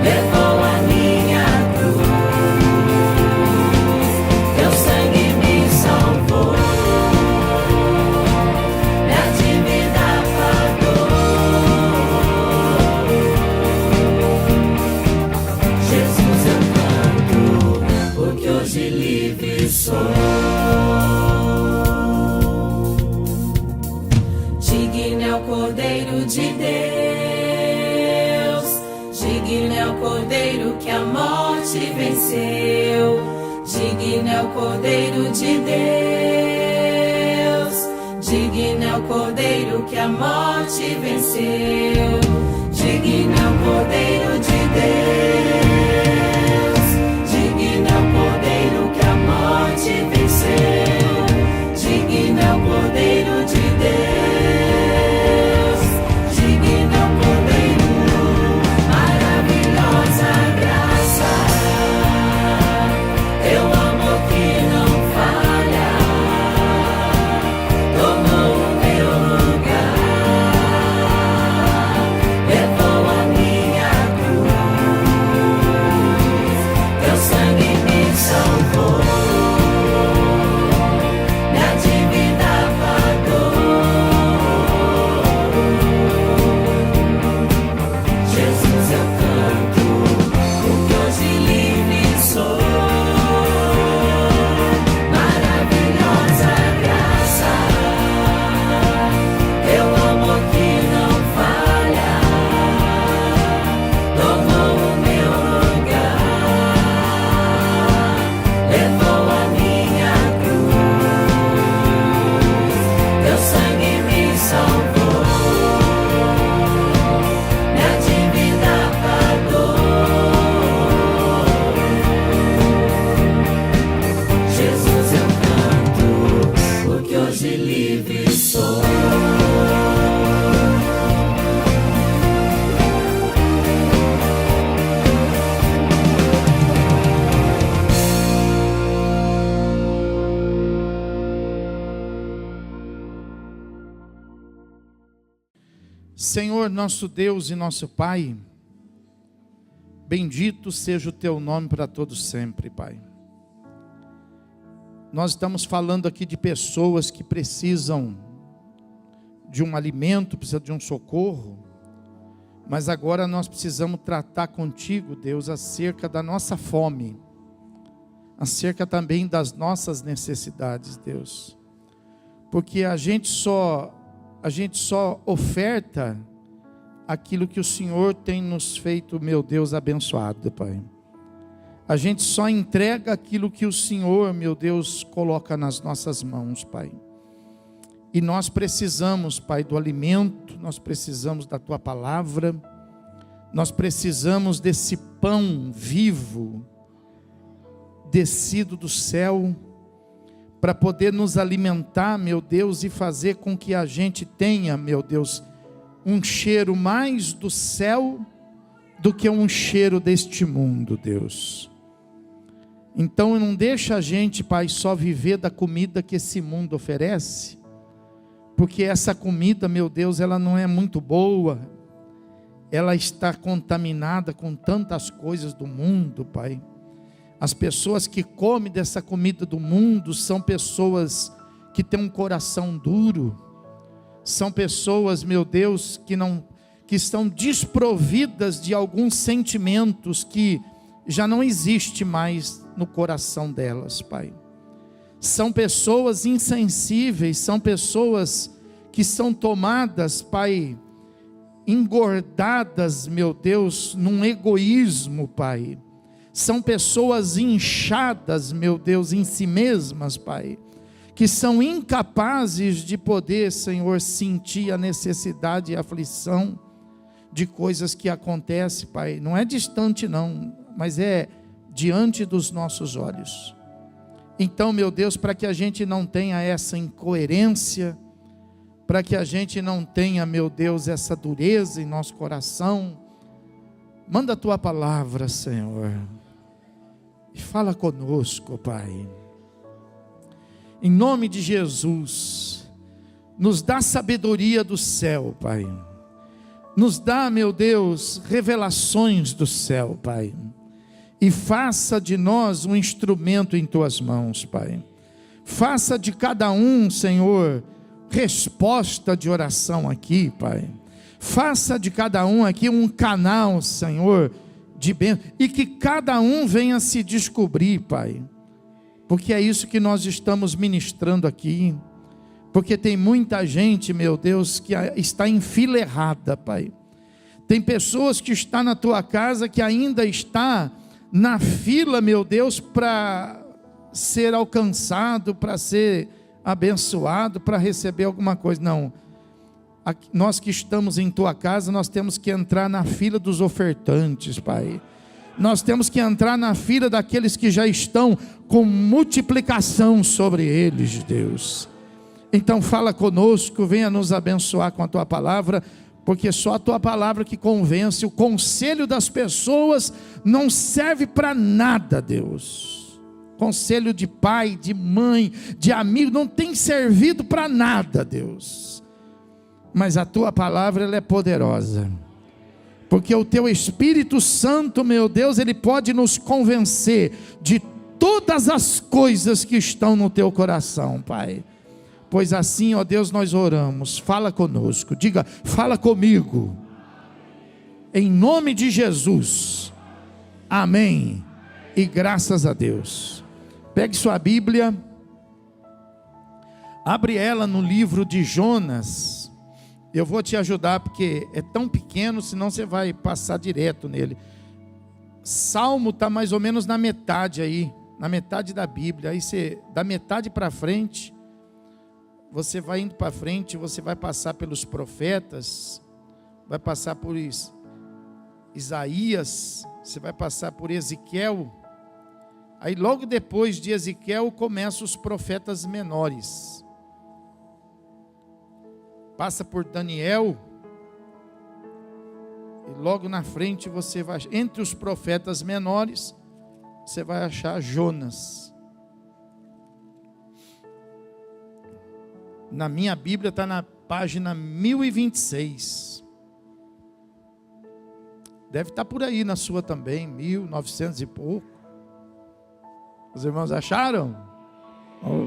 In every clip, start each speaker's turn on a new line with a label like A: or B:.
A: levou a minha cruz, teu sangue me salvou, minha dívida pagou. Jesus, eu canto, porque hoje livre sou. Digno é o Cordeiro de Deus, digno é o Cordeiro que a morte venceu, digno é o Cordeiro de Deus, digno é o Cordeiro que a morte venceu, digno é o Cordeiro de Deus, digno é o Cordeiro que a morte venceu, digno é o Cordeiro de Deus.
B: Senhor, nosso Deus e nosso Pai, bendito seja o Teu nome para todos sempre, Pai. Nós estamos falando aqui de pessoas que precisam de um alimento, precisam de um socorro, mas agora nós precisamos tratar contigo, Deus, acerca da nossa fome, acerca também das nossas necessidades, Deus, porque a gente só oferta aquilo que o Senhor tem nos feito, meu Deus, abençoado, Pai. A gente só entrega aquilo que o Senhor, meu Deus, coloca nas nossas mãos, Pai. E nós precisamos, Pai, do alimento, nós precisamos da Tua palavra, nós precisamos desse pão vivo, descido do céu, para poder nos alimentar, meu Deus, e fazer com que a gente tenha, meu Deus, um cheiro mais do céu do que um cheiro deste mundo, Deus. Então não deixa a gente, Pai, só viver da comida que esse mundo oferece, porque essa comida, meu Deus, ela não é muito boa, ela está contaminada com tantas coisas do mundo, Pai. As pessoas que comem dessa comida do mundo são pessoas que têm um coração duro, são pessoas, meu Deus, que estão desprovidas de alguns sentimentos que já não existe mais no coração delas, Pai. São pessoas insensíveis, são pessoas que são tomadas, Pai, engordadas, meu Deus, num egoísmo, Pai. São pessoas inchadas, meu Deus, em si mesmas, Pai, que são incapazes de poder, Senhor, sentir a necessidade e a aflição de coisas que acontecem, Pai. Não é distante não, mas é diante dos nossos olhos. Então, meu Deus, para que a gente não tenha essa incoerência, para que a gente não tenha, meu Deus, essa dureza em nosso coração, manda a Tua palavra, Senhor, e fala conosco, Pai, em nome de Jesus. Nos dá sabedoria do céu, Pai, Nos dá, meu Deus, revelações do céu, Pai. E faça de nós um instrumento em tuas mãos, Pai. Faça de cada um, Senhor, resposta de oração aqui, Pai. Faça de cada um aqui um canal, Senhor, de bênção. E que cada um venha se descobrir, Pai. Porque é isso que nós estamos ministrando aqui. Porque tem muita gente, meu Deus, que está enfileirada, Pai. Tem pessoas que estão na tua casa que ainda está na fila, meu Deus, para ser alcançado, para ser abençoado, para receber alguma coisa. Não. Nós que estamos em tua casa, nós temos que entrar na fila dos ofertantes, Pai. Nós temos que entrar na fila daqueles que já estão com multiplicação sobre eles, Deus. Então fala conosco, venha nos abençoar com a tua palavra, porque só a tua palavra que convence. O conselho das pessoas não serve para nada, Deus. Conselho de pai, de mãe, de amigo, não tem servido para nada, Deus. Mas a tua palavra, ela é poderosa. Porque o teu Espírito Santo, meu Deus, ele pode nos convencer de todas as coisas que estão no teu coração, Pai. Pois assim, ó Deus, nós oramos. Fala conosco, diga, fala comigo. Em nome de Jesus. Amém. E graças a Deus. Pegue sua Bíblia. Abre ela no livro de Jonas. Eu vou te ajudar porque é tão pequeno, senão você vai passar direto nele. Salmo está mais ou menos na metade aí. Na metade da Bíblia. Aí você, da metade para frente, você vai indo para frente, você vai passar pelos profetas, vai passar por Isaías, você vai passar por Ezequiel. Aí logo depois de Ezequiel começam os profetas menores. Passa por Daniel. E logo na frente você vai, entre os profetas menores, você vai achar Jonas. Na minha Bíblia está na página 1026. Deve estar por aí na sua também, 1900 e pouco. Os irmãos acharam? Oh,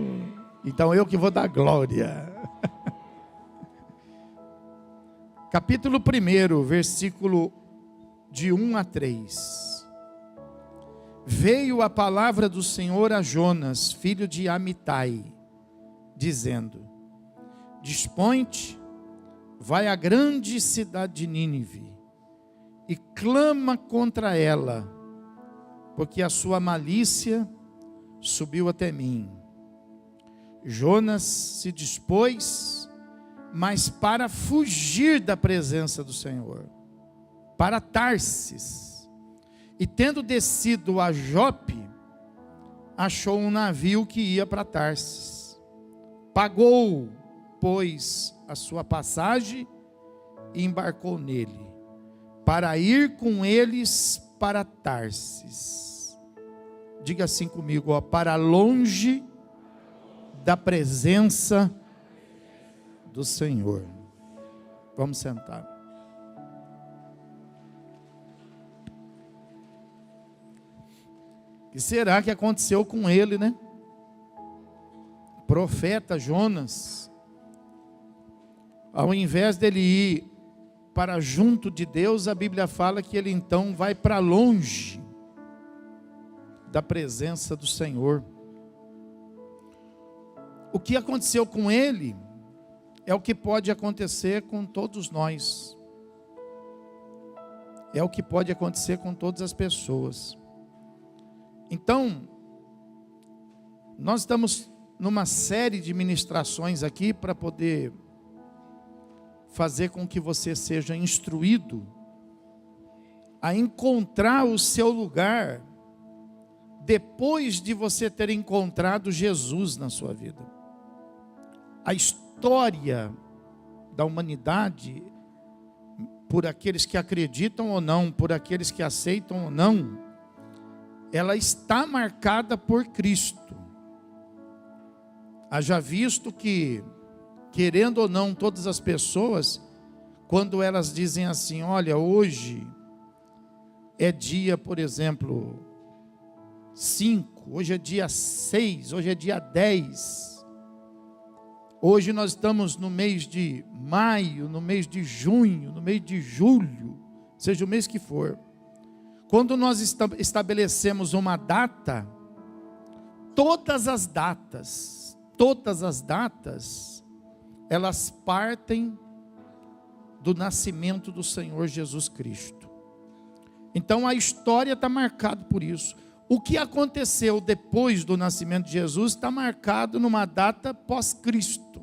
B: então eu que vou dar glória. Capítulo 1, versículo de 1 a 3. Veio a palavra do Senhor a Jonas, filho de Amitai, dizendo: Dispõe-te, vai à grande cidade de Nínive, e clama contra ela, porque a sua malícia subiu até mim. Jonas se dispôs, mas para fugir da presença do Senhor, para Tarsis, e tendo descido a Jope, achou um navio que ia para Tarsis. Pagou, pois, a sua passagem e embarcou nele, para ir com eles para Tarsis. Diga assim comigo, ó, para longe da presença do Senhor. Vamos sentar. O que será que aconteceu com ele, né? Profeta Jonas, ao invés dele ir para junto de Deus, a Bíblia fala que ele então vai para longe da presença do Senhor. O que aconteceu com ele é o que pode acontecer com todos nós. É o que pode acontecer com todas as pessoas. Então, nós estamos numa série de ministrações aqui para poder fazer com que você seja instruído a encontrar o seu lugar depois de você ter encontrado Jesus na sua vida. A história da humanidade, por aqueles que acreditam ou não, por aqueles que aceitam ou não, ela está marcada por Cristo. Haja visto que, querendo ou não, todas as pessoas quando elas dizem assim: olha, hoje é dia, por exemplo, 5, hoje é dia 6, hoje é dia 10, hoje nós estamos no mês de maio, no mês de junho, no mês de julho, seja o mês que for. Quando nós estabelecemos uma data, todas as datas, elas partem do nascimento do Senhor Jesus Cristo. Então a história está marcada por isso. O que aconteceu depois do nascimento de Jesus está marcado numa data pós-Cristo.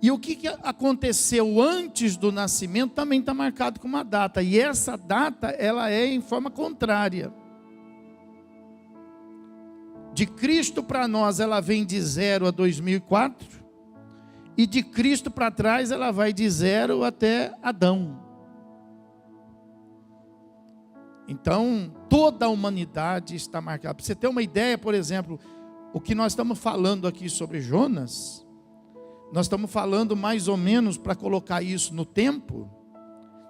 B: E o que aconteceu antes do nascimento também está marcado com uma data. E essa data, ela é em forma contrária. De Cristo para nós, ela vem de 0 a 2004. E de Cristo para trás, ela vai de 0 até Adão. Então, toda a humanidade está marcada. Para você ter uma ideia, por exemplo, o que nós estamos falando aqui sobre Jonas, nós estamos falando mais ou menos, para colocar isso no tempo,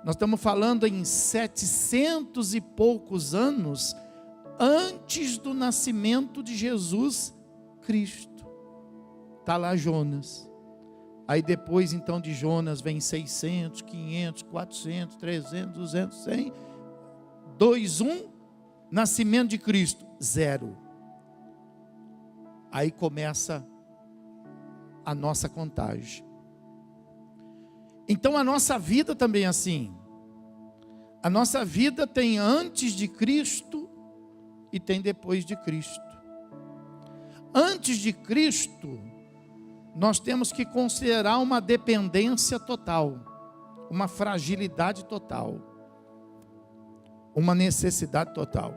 B: nós estamos falando em 700 e poucos anos antes do nascimento de Jesus Cristo. Está lá Jonas. Aí depois então de Jonas vem 600, 500, 400, 300, 200, 100... 2, 1, nascimento de Cristo, 0. Aí começa a nossa contagem. Então a nossa vida também é assim. A nossa vida tem antes de Cristo e tem depois de Cristo. Antes de Cristo, nós temos que considerar uma dependência total, uma fragilidade total, uma necessidade total.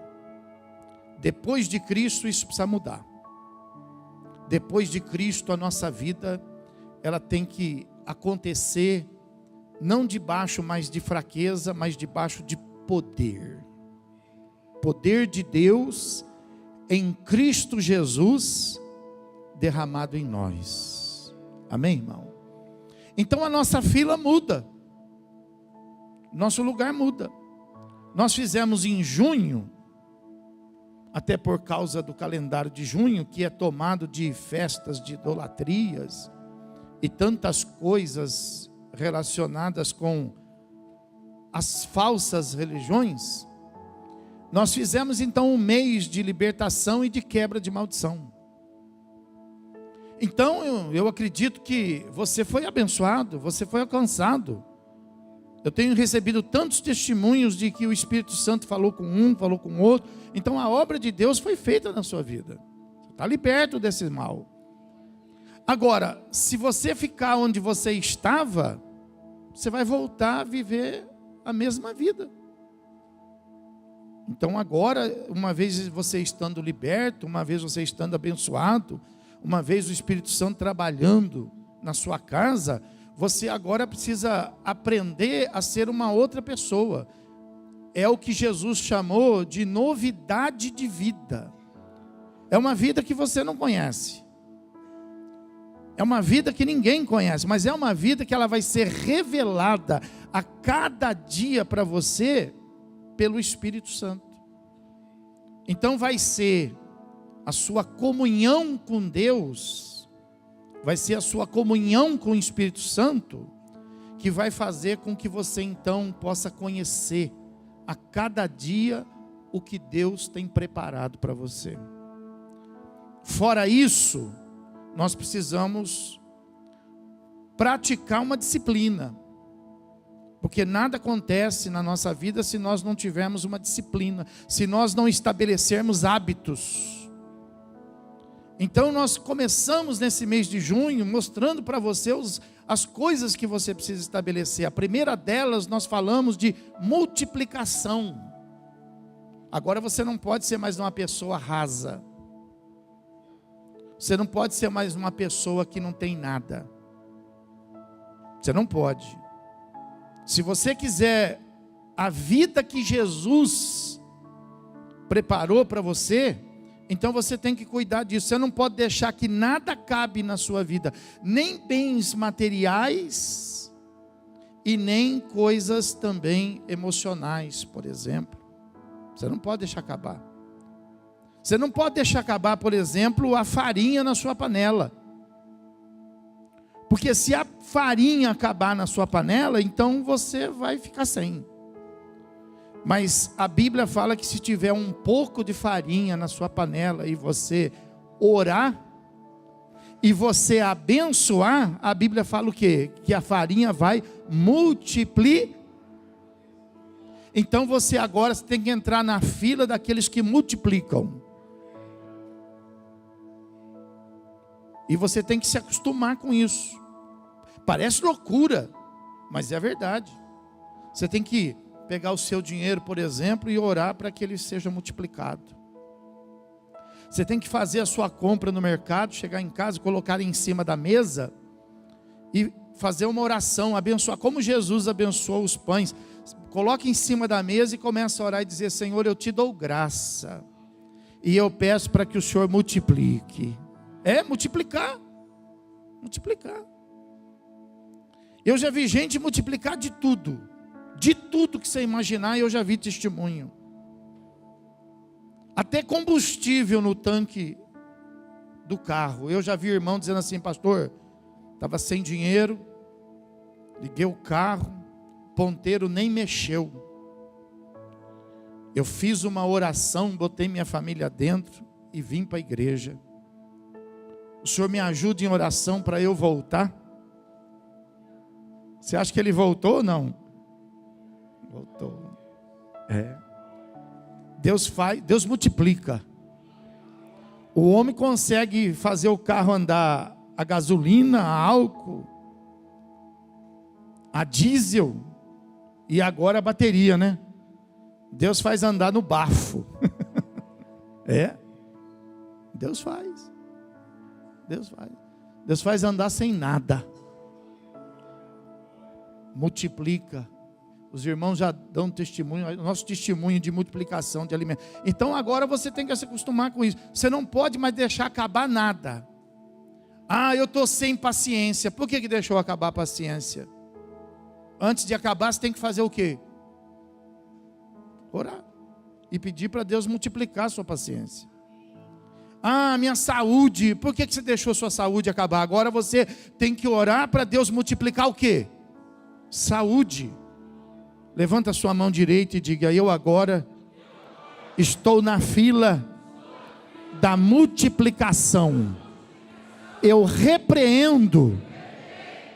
B: Depois de Cristo, isso precisa mudar. Depois de Cristo, a nossa vida, ela tem que acontecer, não debaixo mais de fraqueza, mas debaixo de poder. Poder de Deus em Cristo Jesus, derramado em nós. Amém, irmão? Então a nossa fila muda. Nosso lugar muda. Nós fizemos em junho, até por causa do calendário de junho, que é tomado de festas, de idolatrias e tantas coisas relacionadas com as falsas religiões. Nós fizemos então um mês de libertação e de quebra de maldição. Então eu acredito que você foi abençoado, você foi alcançado. Eu tenho recebido tantos testemunhos de que o Espírito Santo falou com um, falou com outro. Então a obra de Deus foi feita na sua vida. Você está liberto desse mal. Agora, se você ficar onde você estava, você vai voltar a viver a mesma vida. Então agora, uma vez você estando liberto, uma vez você estando abençoado, uma vez o Espírito Santo trabalhando na sua casa, você agora precisa aprender a ser uma outra pessoa. É o que Jesus chamou de novidade de vida. É uma vida que você não conhece. É uma vida que ninguém conhece, mas é uma vida que ela vai ser revelada a cada dia para você pelo Espírito Santo. Então vai ser a sua comunhão com Deus, vai ser a sua comunhão com o Espírito Santo, que vai fazer com que você então possa conhecer a cada dia o que Deus tem preparado para você. Fora isso, nós precisamos praticar uma disciplina, porque nada acontece na nossa vida se nós não tivermos uma disciplina, se nós não estabelecermos hábitos. Então nós começamos nesse mês de junho mostrando para você as coisas que você precisa estabelecer. A primeira delas nós falamos de multiplicação. Agora você não pode ser mais uma pessoa rasa. Você não pode ser mais uma pessoa que não tem nada. Você não pode. Se você quiser a vida que Jesus preparou para você, Então você tem que cuidar disso. Você não pode deixar que nada cabe na sua vida, nem bens materiais e nem coisas também emocionais, por exemplo. Você não pode deixar acabar. Você não pode deixar acabar, por exemplo, a farinha na sua panela. Porque se a farinha acabar na sua panela, então você vai ficar sem. Mas a Bíblia fala que se tiver um pouco de farinha na sua panela e você orar e você abençoar, a Bíblia fala o quê? Que a farinha vai multiplicar. Então você agora tem que entrar na fila daqueles que multiplicam. E você tem que se acostumar com isso. Parece loucura, mas é verdade. Você tem que pegar o seu dinheiro, por exemplo, e orar para que ele seja multiplicado. Você tem que fazer a sua compra no mercado, chegar em casa, colocar em cima da mesa e fazer uma oração, abençoar, como Jesus abençoou os pães. Coloque em cima da mesa e começa a orar e dizer: Senhor, eu te dou graça e eu peço para que o Senhor multiplique. Multiplicar. Eu já vi gente multiplicar de tudo que você imaginar, eu já vi testemunho. Até combustível no tanque do carro. Eu já vi irmão dizendo assim: pastor, estava sem dinheiro, liguei o carro, o ponteiro nem mexeu. Eu fiz uma oração, botei minha família dentro e vim para a igreja. O Senhor me ajuda em oração para eu voltar? Você acha que ele voltou ou não? Voltou. Deus multiplica. O homem consegue fazer o carro andar a gasolina, a álcool, a diesel e agora a bateria, né? Deus faz andar no bafo. Deus faz. Deus faz andar sem nada. Multiplica. Os irmãos já dão testemunho, o nosso testemunho de multiplicação de alimentos. Então agora você tem que se acostumar com isso. Você não pode mais deixar acabar nada. Eu estou sem paciência. Por que deixou acabar a paciência? Antes de acabar, você tem que fazer o quê? Orar. E pedir para Deus multiplicar a sua paciência. Minha saúde. Por que você deixou a sua saúde acabar? Agora você tem que orar para Deus multiplicar o quê? Saúde. Levanta a sua mão direita e diga: eu agora estou na fila da multiplicação. Eu repreendo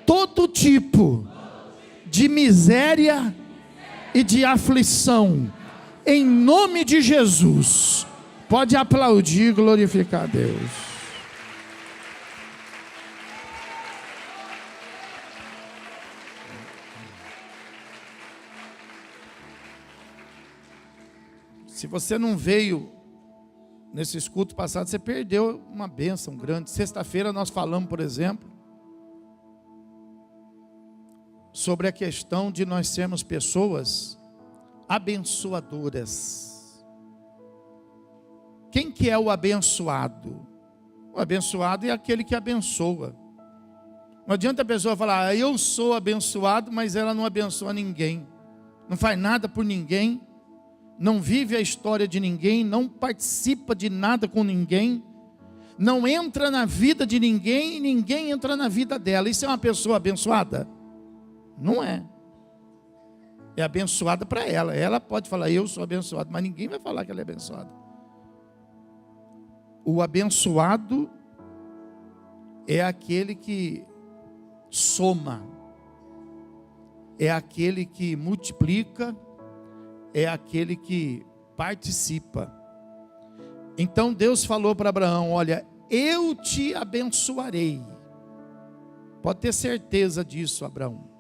B: todo tipo de miséria e de aflição, em nome de Jesus. Pode aplaudir e glorificar a Deus. Se você não veio nesse culto passado, você perdeu uma bênção grande. Sexta-feira nós falamos, por exemplo, sobre a questão de nós sermos pessoas abençoadoras. Quem que é o abençoado? O abençoado é aquele que abençoa. Não adianta a pessoa falar: eu sou abençoado, mas ela não abençoa ninguém, não faz nada por ninguém, não vive a história de ninguém, não participa de nada com ninguém, não entra na vida de ninguém e ninguém entra na vida dela. Isso é uma pessoa abençoada? Não é. É abençoada para ela. Ela pode falar: eu sou abençoado, mas ninguém vai falar que ela é abençoada. O abençoado é aquele que soma, é aquele que multiplica, é aquele que participa. Então Deus falou para Abraão: olha, eu te abençoarei. Pode ter certeza disso, Abraão.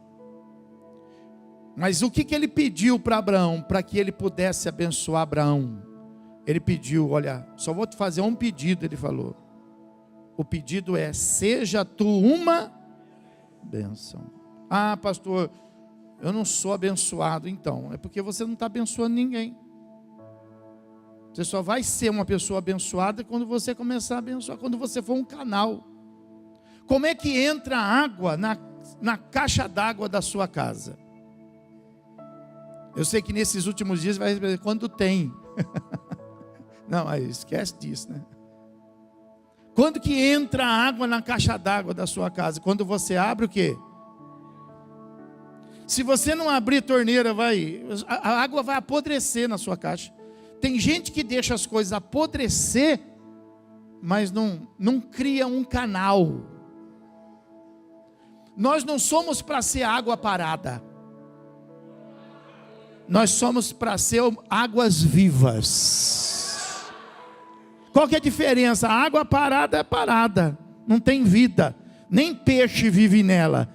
B: Mas o que ele pediu para Abraão, para que ele pudesse abençoar Abraão? Ele pediu: olha, só vou te fazer um pedido, ele falou. O pedido é: seja tu uma bênção. Pastor, eu não sou abençoado. Então, é porque você não está abençoando ninguém. Você só vai ser uma pessoa abençoada quando você começar a abençoar, quando você for um canal. Como é que entra água na caixa d'água da sua casa? Eu sei que nesses últimos dias vai dizer quando tem. Não, aí esquece disso, né? Quando que entra água na caixa d'água da sua casa? Quando você abre o quê? Se você não abrir torneira, a água vai apodrecer na sua caixa. Tem gente que deixa as coisas apodrecer, mas não cria um canal. Nós não somos para ser água parada. Nós somos para ser águas vivas. Qual que é a diferença? A água parada é parada, não tem vida, nem peixe vive nela.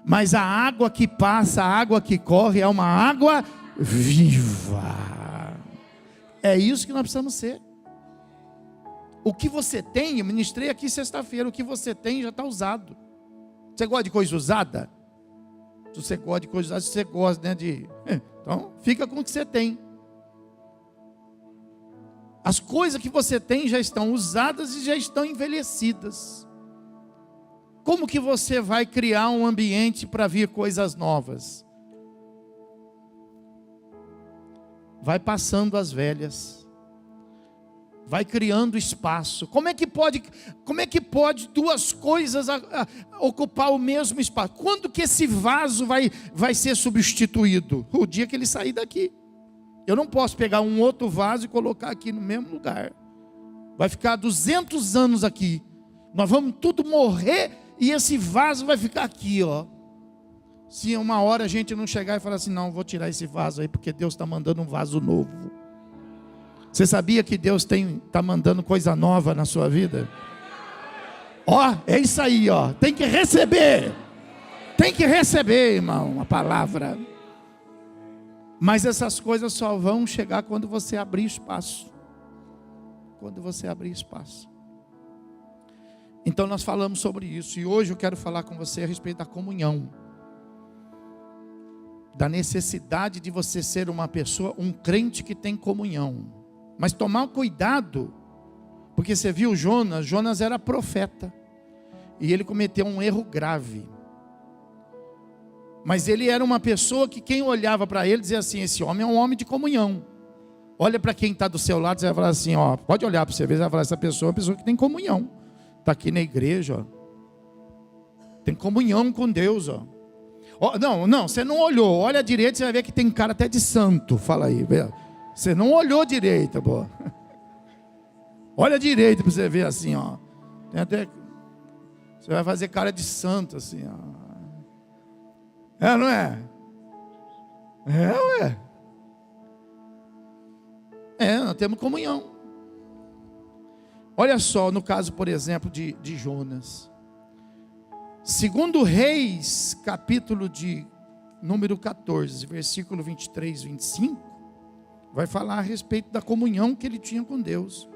B: Mas a água que passa, a água que corre é uma água viva. É isso que nós precisamos ser. O que você tem, eu ministrei aqui sexta-feira, o que você tem já está usado. Você gosta de coisa usada? Se você gosta de coisa usada, se você gosta, né, então, fica com o que você tem. As coisas que você tem já estão usadas e já estão envelhecidas. Como que você vai criar um ambiente para vir coisas novas? Vai passando as velhas. Vai criando espaço. Como é que pode duas coisas ocupar o mesmo espaço? Quando que esse vaso vai ser substituído? O dia que ele sair daqui. Eu não posso pegar um outro vaso e colocar aqui no mesmo lugar. Vai ficar 200 anos aqui. Nós vamos tudo morrer e esse vaso vai ficar aqui, ó. Se uma hora a gente não chegar e falar assim, não, vou tirar esse vaso aí, porque Deus está mandando um vaso novo. Você sabia que Deus está mandando coisa nova na sua vida? Ó, é isso aí, ó. Tem que receber. Tem que receber, irmão, a palavra. Mas essas coisas só vão chegar quando você abrir espaço. Quando você abrir espaço. Então nós falamos sobre isso. E hoje eu quero falar com você a respeito da comunhão. Da necessidade de você ser uma pessoa, um crente que tem comunhão. Mas tomar cuidado, porque você viu Jonas era profeta, e ele cometeu um erro grave, mas ele era uma pessoa que quem olhava para ele dizia assim, esse homem é um homem de comunhão. Olha para quem está do seu lado, você vai falar assim, ó, pode olhar para você ver, você vai falar, essa pessoa é uma pessoa que tem comunhão, está aqui na igreja, ó. Tem comunhão com Deus, ó. Não, você não olhou, olha à direita, você vai ver que tem cara até de santo, fala aí, você não olhou direito, pô. Olha direito para você ver assim, ó. Tem até, você vai fazer cara de santo assim, ó. É, não é? É, ué. É, nós temos comunhão. Olha só, no caso, por exemplo, de Jonas. Segundo Reis, capítulo de número 14, versículo 23, 25, vai falar a respeito da comunhão que ele tinha com Deus.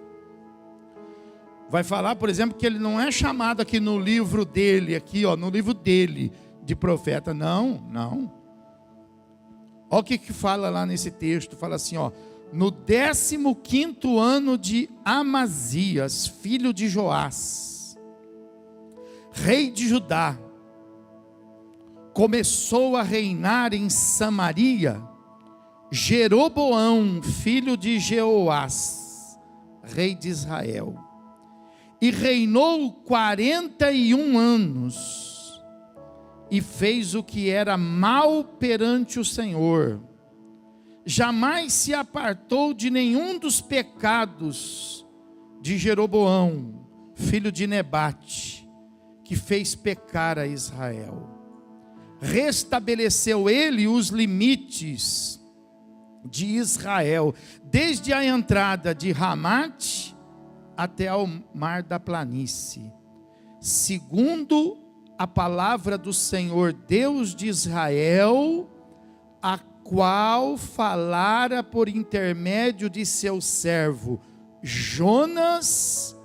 B: Vai falar, por exemplo, que ele não é chamado aqui no livro dele, aqui, ó, no livro dele, de profeta, não. Olha o que fala lá nesse texto, fala assim, ó, no 15º ano de Amazias, filho de Joás, rei de Judá, começou a reinar em Samaria, Jeroboão, filho de Jeoás, rei de Israel, e reinou 41 anos, e fez o que era mal perante o Senhor, jamais se apartou de nenhum dos pecados de Jeroboão, filho de Nebate, que fez pecar a Israel. Restabeleceu ele os limites de Israel, desde a entrada de Ramate até ao mar da planície, segundo a palavra do Senhor Deus de Israel, a qual falara por intermédio de seu servo Jonas,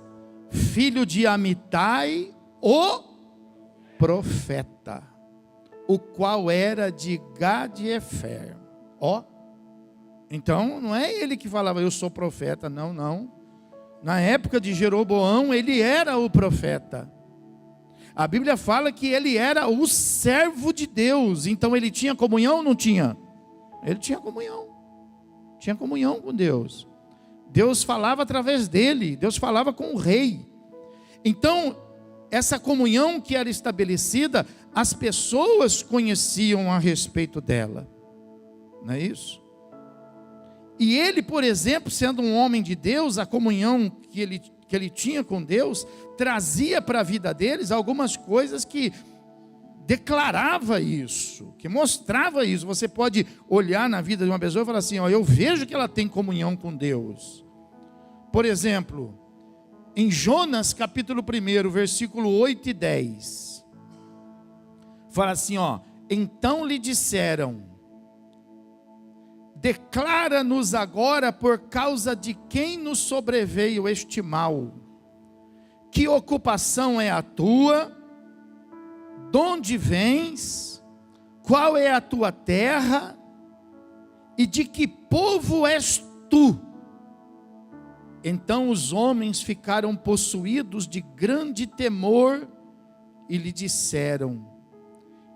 B: filho de Amitai, o profeta, o qual era de Gad-Efer. Ó, Então, não é ele que falava, eu sou profeta, não, não. Na época de Jeroboão, ele era o profeta. A Bíblia fala que ele era o servo de Deus. Então, ele tinha comunhão ou não tinha? Ele tinha comunhão. Tinha comunhão com Deus. Deus falava através dele. Deus falava com o rei. Então, essa comunhão que era estabelecida, as pessoas conheciam a respeito dela. Não é isso? E ele, por exemplo, sendo um homem de Deus, a comunhão que ele tinha com Deus, trazia para a vida deles algumas coisas que declarava isso, que mostrava isso. Você pode olhar na vida de uma pessoa e falar assim, ó, eu vejo que ela tem comunhão com Deus. Por exemplo, em Jonas capítulo 1, versículo 8 e 10, fala assim, ó, então lhe disseram, declara-nos agora por causa de quem nos sobreveio este mal. Que ocupação é a tua? De onde vens? Qual é a tua terra? E de que povo és tu? Então os homens ficaram possuídos de grande temor e lhe disseram,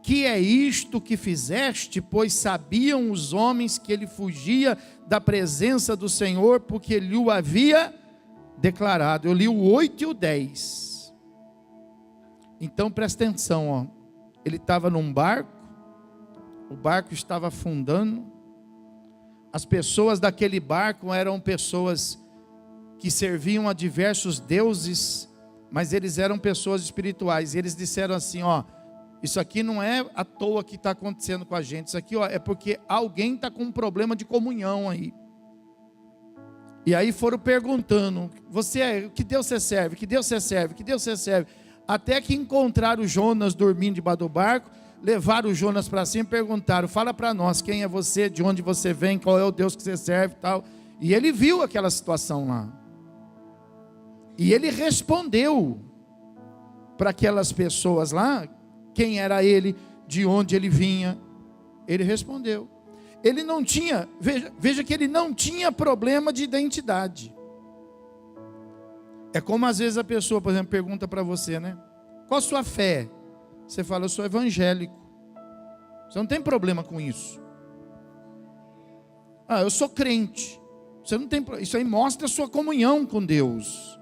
B: que é isto que fizeste? Pois sabiam os homens que ele fugia da presença do Senhor, porque ele o havia declarado. Eu li o 8 e o 10. Então presta atenção, ó. Ele estava num barco, o barco estava afundando, as pessoas daquele barco eram pessoas que serviam a diversos deuses, mas eles eram pessoas espirituais, e eles disseram assim, ó, isso aqui não é à toa que está acontecendo com a gente. Isso aqui, ó, é porque alguém está com um problema de comunhão aí. E aí foram perguntando, que Deus você serve? Que Deus você serve? Que Deus você serve? Até que encontraram Jonas dormindo debaixo do barco, levaram o Jonas para cima e perguntaram, fala para nós, quem é você? De onde você vem? Qual é o Deus que você serve? Tal. E ele viu aquela situação lá. E ele respondeu para aquelas pessoas lá, quem era ele, de onde ele vinha. Ele respondeu. Ele não tinha, veja que ele não tinha problema de identidade. É como às vezes a pessoa, por exemplo, pergunta para você, né? Qual a sua fé? Você fala, eu sou evangélico. Você não tem problema com isso. Ah, eu sou crente. Você não tem, isso aí mostra a sua comunhão com Deus.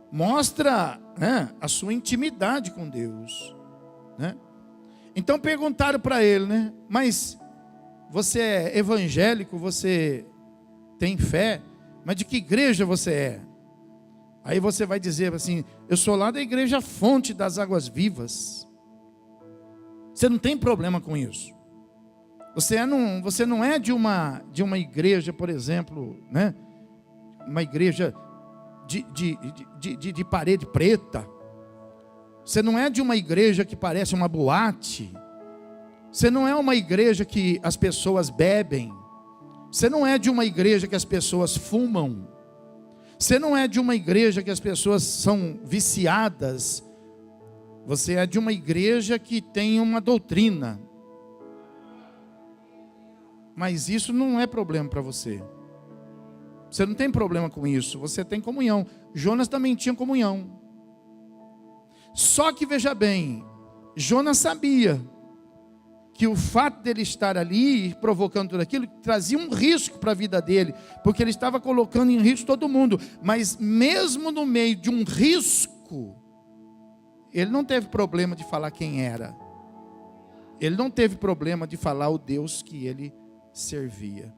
B: Mostra, né, a sua intimidade com Deus. Né? Então perguntaram para ele, né? Mas você é evangélico, você tem fé, mas de que igreja você é? Aí você vai dizer assim, eu sou lá da igreja Fonte das Águas Vivas. Você não tem problema com isso. Você não é de uma igreja, por exemplo, né? Uma igreja de parede preta. Você não é de uma igreja que parece uma boate. Você não é uma igreja que as pessoas bebem. Você não é de uma igreja que as pessoas fumam. Você não é de uma igreja que as pessoas são viciadas. Você é de uma igreja que tem uma doutrina. Mas isso não é problema para você. Você não tem problema com isso. Você tem comunhão. Jonas também tinha comunhão. Só que veja bem, Jonas sabia que o fato dele estar ali provocando tudo aquilo trazia um risco para a vida dele, porque ele estava colocando em risco todo mundo. Mas mesmo no meio de um risco, ele não teve problema de falar quem era. Ele não teve problema de falar o Deus que ele servia.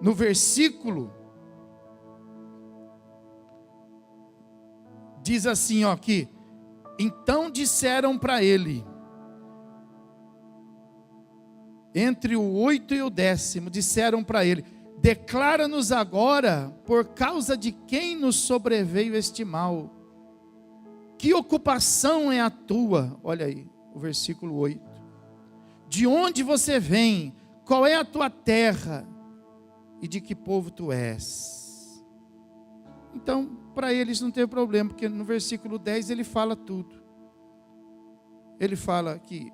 B: No versículo diz assim, ó, que então disseram para ele, entre o 8 e o 10, disseram para ele, declara-nos agora por causa de quem nos sobreveio este mal. Que ocupação é a tua? Olha aí, o versículo 8. De onde você vem? Qual é a tua terra? E de que povo tu és? Então, para eles não teve problema, porque no versículo 10 ele fala tudo. Ele fala que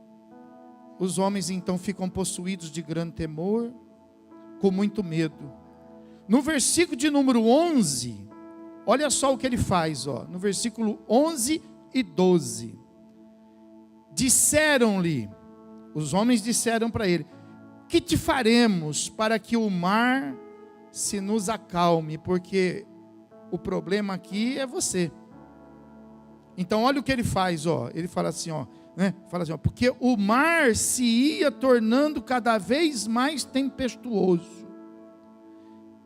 B: Os homens então ficam possuídos de grande temor, com muito medo. No versículo de número 11, olha só o que ele faz, no versículo 11 e 12. Disseram-lhe, os homens disseram para ele: que te faremos para que o mar se nos acalme? Porque o problema aqui é você. Então olha o que ele faz, ele fala assim, porque o mar se ia tornando cada vez mais tempestuoso.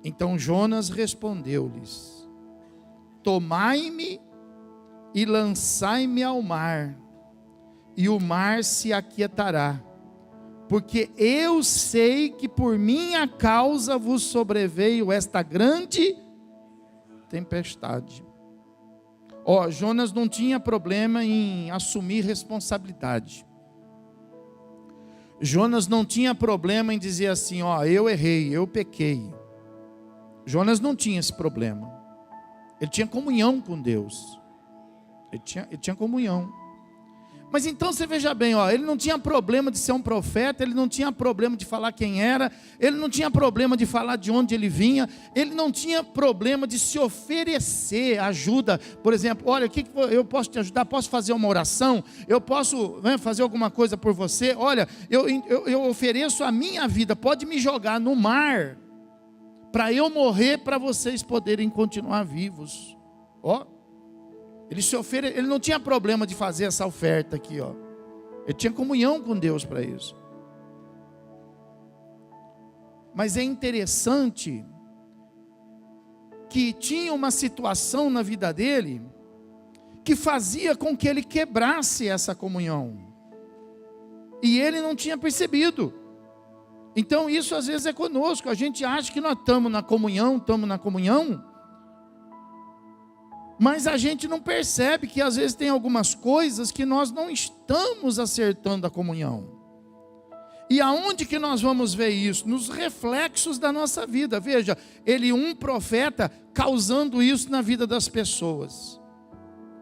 B: Então Jonas respondeu-lhes: tomai-me e lançai-me ao mar, e o mar se aquietará, porque eu sei que por minha causa vos sobreveio esta grande tempestade. Jonas não tinha problema em assumir responsabilidade. Jonas não tinha problema em dizer assim, eu errei, eu pequei. Jonas não tinha esse problema. Ele tinha comunhão com Deus. Ele tinha comunhão. Mas então você veja bem, ele não tinha problema de ser um profeta, ele não tinha problema de falar quem era, ele não tinha problema de falar de onde ele vinha, ele não tinha problema de se oferecer ajuda. Por exemplo, olha, o que eu posso te ajudar? Posso fazer uma oração? Eu posso fazer alguma coisa por você? Olha, eu ofereço a minha vida, pode me jogar no mar, para eu morrer, para vocês poderem continuar vivos. Ele não tinha problema de fazer essa oferta aqui, Ele tinha comunhão com Deus para isso. Mas é interessante que tinha uma situação na vida dele que fazia com que ele quebrasse essa comunhão. E ele não tinha percebido. Então isso às vezes é conosco. A gente acha que nós estamos na comunhão, mas a gente não percebe que às vezes tem algumas coisas que nós não estamos acertando a comunhão. E aonde que nós vamos ver isso? Nos reflexos da nossa vida. Veja, um profeta causando isso na vida das pessoas.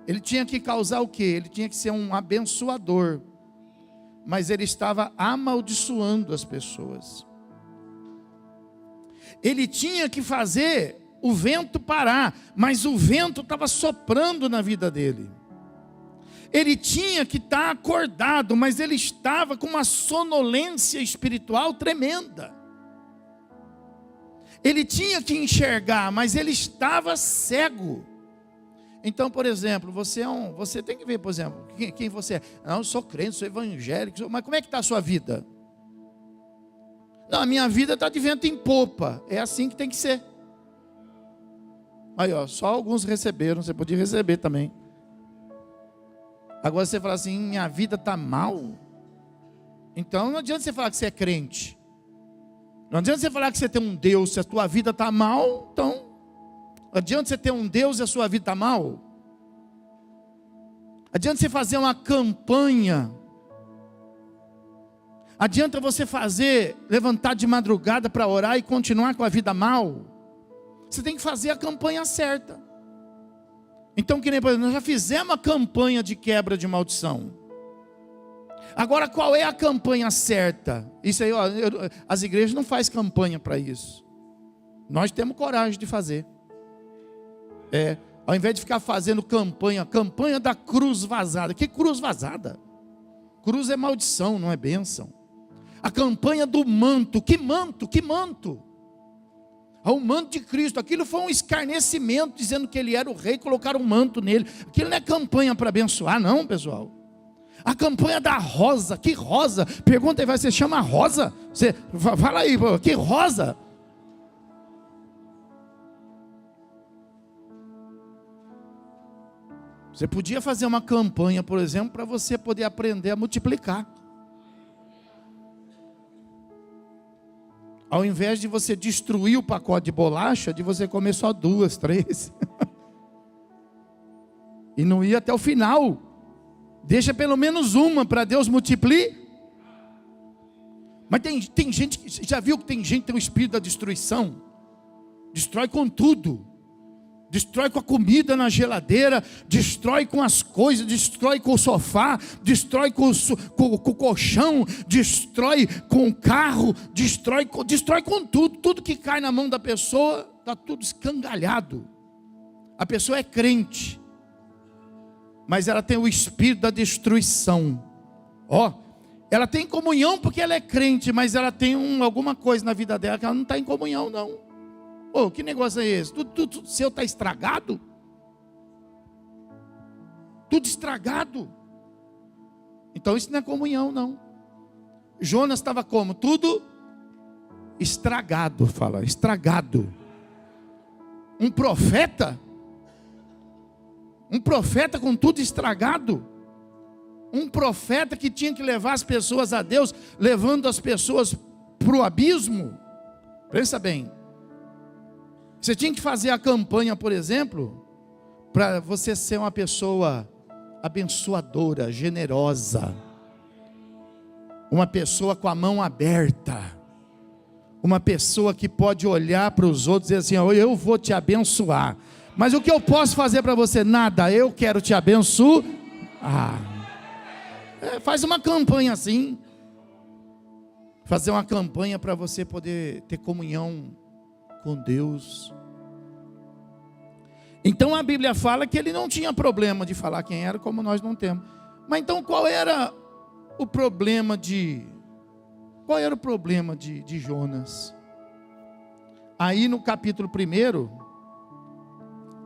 B: Ele tinha que causar o quê? Ele tinha que ser um abençoador. Mas ele estava amaldiçoando as pessoas. Ele tinha que fazer o vento parar, mas o vento estava soprando na vida dele. Ele tinha que estar acordado, mas ele estava com uma sonolência espiritual tremenda. Ele tinha que enxergar, mas ele estava cego. Então, por exemplo, você tem que ver, por exemplo, quem você é. Não, eu sou crente, sou evangélico, mas como é que está a sua vida? Não, a minha vida está de vento em popa. É assim que tem que ser. Aí, só alguns receberam, você podia receber também. Agora você fala assim, minha vida está mal. Então não adianta você falar que você é crente. Não adianta você falar que você tem um Deus, se a tua vida está mal, então. Adianta você ter um Deus e a sua vida está mal? Adianta você fazer uma campanha? Adianta você levantar de madrugada para orar e continuar com a vida mal? Você tem que fazer a campanha certa. Então, que nem por exemplo, nós já fizemos a campanha de quebra de maldição. Agora, qual é a campanha certa? Isso aí, as igrejas não fazem campanha para isso. Nós temos coragem de fazer. Ao invés de ficar fazendo campanha da cruz vazada. Que cruz vazada? Cruz é maldição, não é bênção. A campanha do manto. Que manto? Que manto? O manto de Cristo, aquilo foi um escarnecimento, dizendo que ele era o rei, colocaram um manto nele. Aquilo não é campanha para abençoar, não, pessoal. A campanha da rosa, que rosa? Pergunta aí, você chama rosa? Você fala aí, que rosa? Você podia fazer uma campanha, por exemplo, para você poder aprender a multiplicar. Ao invés de você destruir o pacote de bolacha, de você comer só 2, 3. E não ir até o final. Deixa pelo menos uma para Deus multiplicar. Mas tem gente, já viu que tem gente que tem o espírito da destruição? Destrói com tudo. destrói com a comida na geladeira, destrói com as coisas, destrói com o sofá, destrói com o colchão, destrói com o carro, destrói com tudo. Tudo que cai na mão da pessoa, está tudo escangalhado. A pessoa é crente, mas ela tem o espírito da destruição. Ela tem comunhão porque ela é crente, mas ela tem alguma coisa na vida dela que ela não está em comunhão, não. Que negócio é esse? Tudo seu está estragado? Tudo estragado. Então isso não é comunhão, não. Jonas estava como? Tudo estragado, fala, estragado. Um profeta com tudo estragado. Um profeta que tinha que levar as pessoas a Deus, levando as pessoas para o abismo. Pensa bem. Você tinha que fazer a campanha, por exemplo, para você ser uma pessoa abençoadora, generosa. Uma pessoa com a mão aberta. Uma pessoa que pode olhar para os outros e dizer assim: eu vou te abençoar. Mas o que eu posso fazer para você? Nada, eu quero te abençoar. Faz uma campanha assim. Fazer uma campanha para você poder ter comunhão com Deus. Então a Bíblia fala que ele não tinha problema de falar quem era, como nós não temos. Mas então qual era o problema de Jonas? Aí no capítulo 1,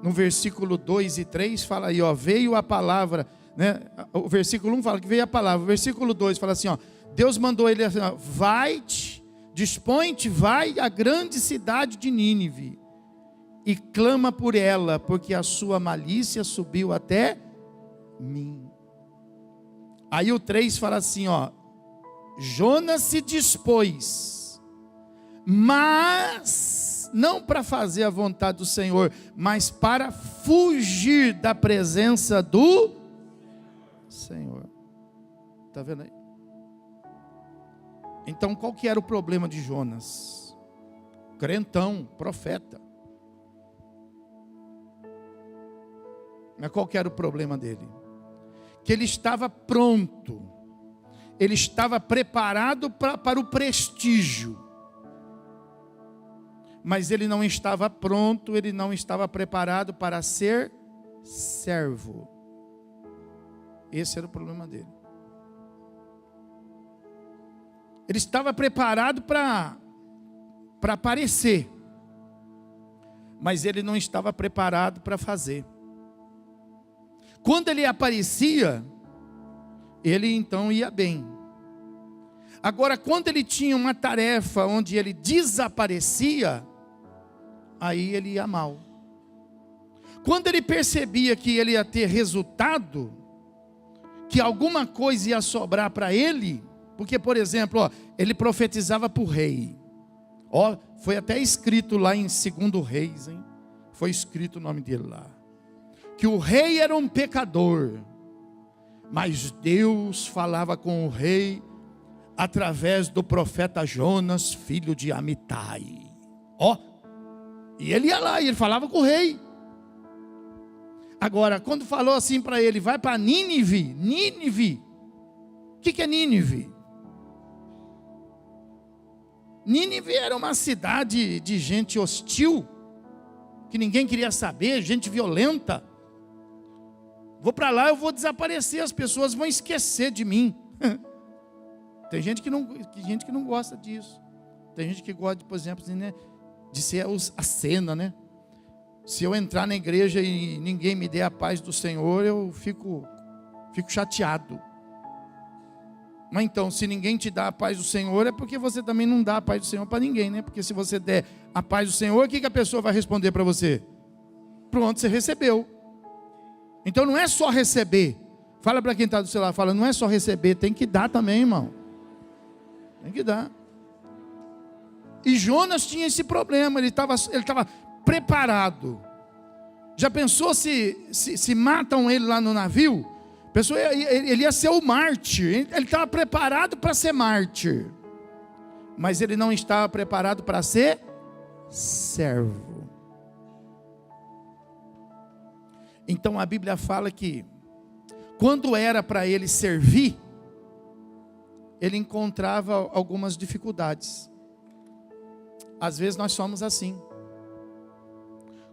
B: no versículo 2 e 3, fala aí, veio a palavra, né? O versículo 1 fala que veio a palavra, o versículo 2 fala assim, Deus mandou ele assim, vai-te, dispõe-te, vai à grande cidade de Nínive, e clama por ela, porque a sua malícia subiu até mim. Aí o 3 fala assim, Jonas se dispôs, mas não para fazer a vontade do Senhor, mas para fugir da presença do Senhor. Está vendo aí? Então qual que era o problema de Jonas? Crentão, profeta. Mas qual que era o problema dele? Que ele estava pronto, ele estava preparado para o prestígio, mas ele não estava pronto, ele não estava preparado para ser servo. Esse era o problema dele. Ele estava preparado para aparecer, mas ele não estava preparado para fazer. Quando ele aparecia, ele então ia bem. Agora, quando ele tinha uma tarefa onde ele desaparecia, aí ele ia mal. Quando ele percebia que ele ia ter resultado, que alguma coisa ia sobrar para ele, porque, por exemplo, ele profetizava para o rei. Foi até escrito lá em 2 Reis, hein? Foi escrito o nome dele lá. Que o rei era um pecador, mas Deus falava com o rei através do profeta Jonas, filho de Amitai. E ele ia lá e ele falava com o rei. Agora, quando falou assim para ele, vai para Nínive. O que é Nínive? Nínive era uma cidade de gente hostil, que ninguém queria saber, gente violenta. Vou para lá, eu vou desaparecer, as pessoas vão esquecer de mim. Tem gente que não gosta disso. Tem gente que gosta, por exemplo, de ser a cena, né? Se eu entrar na igreja e ninguém me der a paz do Senhor, eu fico chateado. Mas então, se ninguém te dá a paz do Senhor, é porque você também não dá a paz do Senhor para ninguém, né? Porque se você der a paz do Senhor, o que a pessoa vai responder para você? Pronto, você recebeu. Então não é só receber. Fala para quem está do seu lado, fala, não é só receber, tem que dar também, irmão. Tem que dar. E Jonas tinha esse problema, ele estava preparado. Já pensou se matam ele lá no navio? Ele ia ser o mártir. Ele estava preparado para ser mártir, mas ele não estava preparado para ser servo. Então a Bíblia fala que quando era para ele servir, ele encontrava algumas dificuldades. Às vezes nós somos assim.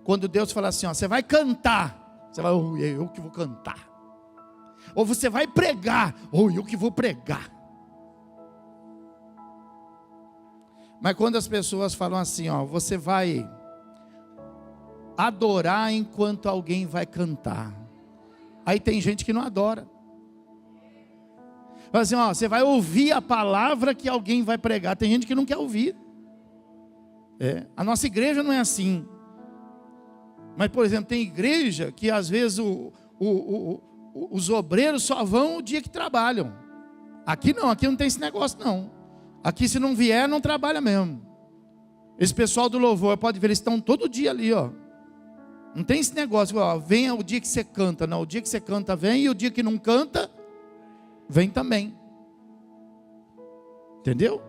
B: Quando Deus fala assim, ó, você vai cantar, você vai, oh, eu que vou cantar. Ou você vai pregar, ou eu que vou pregar. Mas quando as pessoas falam assim, ó, você vai adorar enquanto alguém vai cantar. Aí tem gente que não adora. Fala assim, ó, você vai ouvir a palavra que alguém vai pregar. Tem gente que não quer ouvir. A nossa igreja não é assim. Mas, por exemplo, tem igreja que às vezes os obreiros só vão o dia que trabalham. Aqui não tem esse negócio não. Aqui se não vier, não trabalha mesmo. Esse pessoal do louvor, pode ver, eles estão todo dia ali, ó. Não tem esse negócio, ó, venha o dia que você canta. Não, o dia que você canta vem, e o dia que não canta, vem também. Entendeu?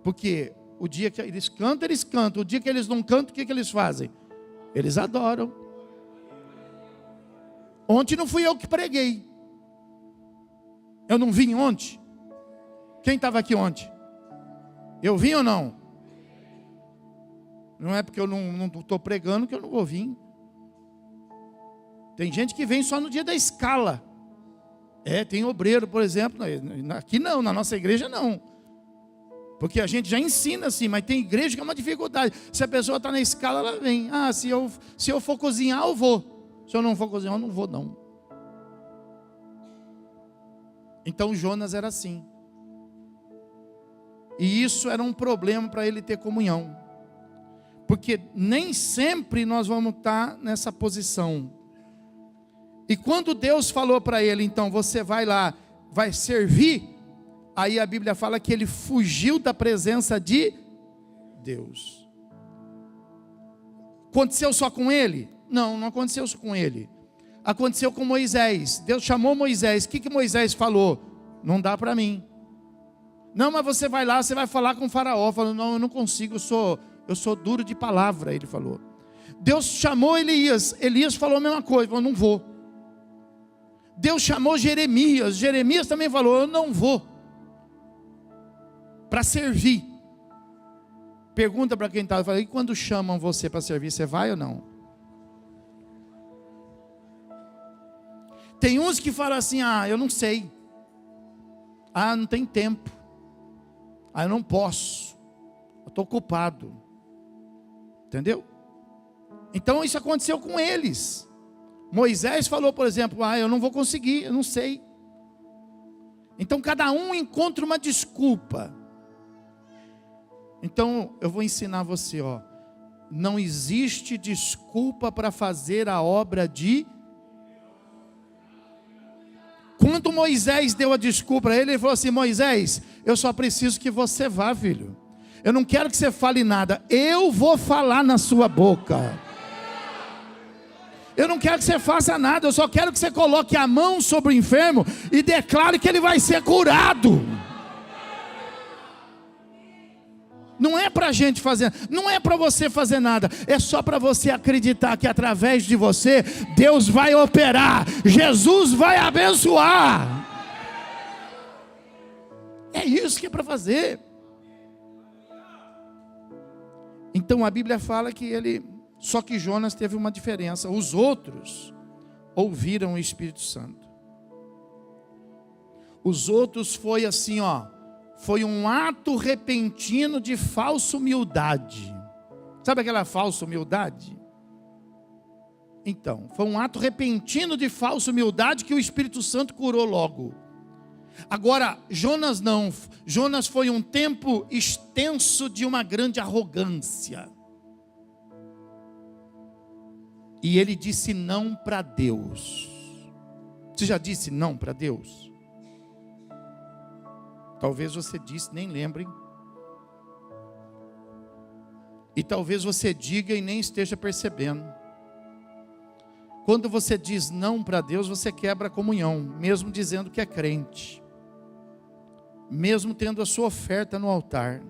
B: Porque o dia que eles cantam. O dia que eles não cantam, o que eles fazem? Eles adoram. Ontem não fui eu que preguei. Eu não vim ontem. Quem estava aqui ontem? Eu vim ou não? Não é porque eu não estou pregando que eu não vou vir. Tem gente que vem só no dia da escala. Tem obreiro, por exemplo. Aqui não, na nossa igreja não. Porque a gente já ensina assim, mas tem igreja que é uma dificuldade. Se a pessoa está na escala, ela vem. Ah, se eu for cozinhar, eu vou. Se eu não for cozinhar, eu não vou não. Então Jonas era assim. E isso era um problema para ele ter comunhão. Porque nem sempre nós vamos estar nessa posição. E quando Deus falou para ele, então, você vai lá, vai servir. Aí a Bíblia fala que ele fugiu da presença de Deus. Aconteceu só com ele? Não, não aconteceu só com ele. Aconteceu com Moisés. Deus chamou Moisés. O que Moisés falou? Não dá para mim. Não, mas você vai lá, você vai falar com o faraó. Falou, não, eu não consigo, eu sou duro de palavra, ele falou. Deus chamou Elias. Elias falou a mesma coisa, falou, não vou. Deus chamou Jeremias. Jeremias também falou, eu não vou. Para servir. Pergunta para quem está, fala, e quando chamam você para servir, você vai ou não? Tem uns que falam assim, eu não sei. Não tem tempo. Eu não posso. Eu estou ocupado. Entendeu? Então isso aconteceu com eles. Moisés falou, por exemplo, eu não vou conseguir, eu não sei. Então cada um encontra uma desculpa. Então eu vou ensinar você, não existe desculpa para fazer a obra de... Quando Moisés deu a desculpa para ele, ele falou assim, Moisés, eu só preciso que você vá, filho. Eu não quero que você fale nada, eu vou falar na sua boca. Eu não quero que você faça nada, eu só quero que você coloque a mão sobre o enfermo e declare que ele vai ser curado. Não é para a gente fazer, não é para você fazer nada, é só para você acreditar que através de você, Deus vai operar, Jesus vai abençoar. É isso que é para fazer. Então a Bíblia fala que só que Jonas teve uma diferença, os outros ouviram o Espírito Santo. Os outros foi assim, foi um ato repentino de falsa humildade. Sabe aquela falsa humildade? Então, foi um ato repentino de falsa humildade que o Espírito Santo curou logo. Agora, Jonas não. Jonas foi um tempo extenso de uma grande arrogância. E ele disse não para Deus. Você já disse não para Deus? Talvez você disse, nem lembrem. E talvez você diga e nem esteja percebendo. Quando você diz não para Deus, você quebra a comunhão, mesmo dizendo que é crente. Mesmo tendo a sua oferta no altar.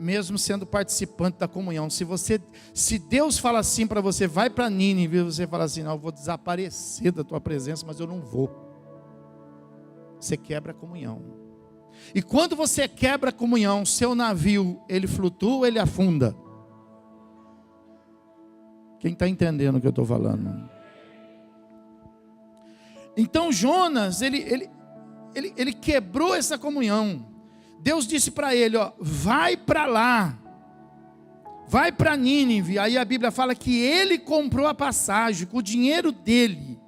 B: mesmo sendo participante da comunhão. Se Deus fala assim para você, vai para Nínive, você fala assim, não, eu vou desaparecer da tua presença, mas eu não vou. Você quebra a comunhão. E quando você quebra a comunhão, seu navio, ele flutua ou ele afunda? Quem está entendendo o que eu estou falando? Então Jonas, ele quebrou essa comunhão. Deus disse para ele, ó, vai para lá, vai para Nínive. Aí a Bíblia fala que ele comprou a passagem com o dinheiro dele.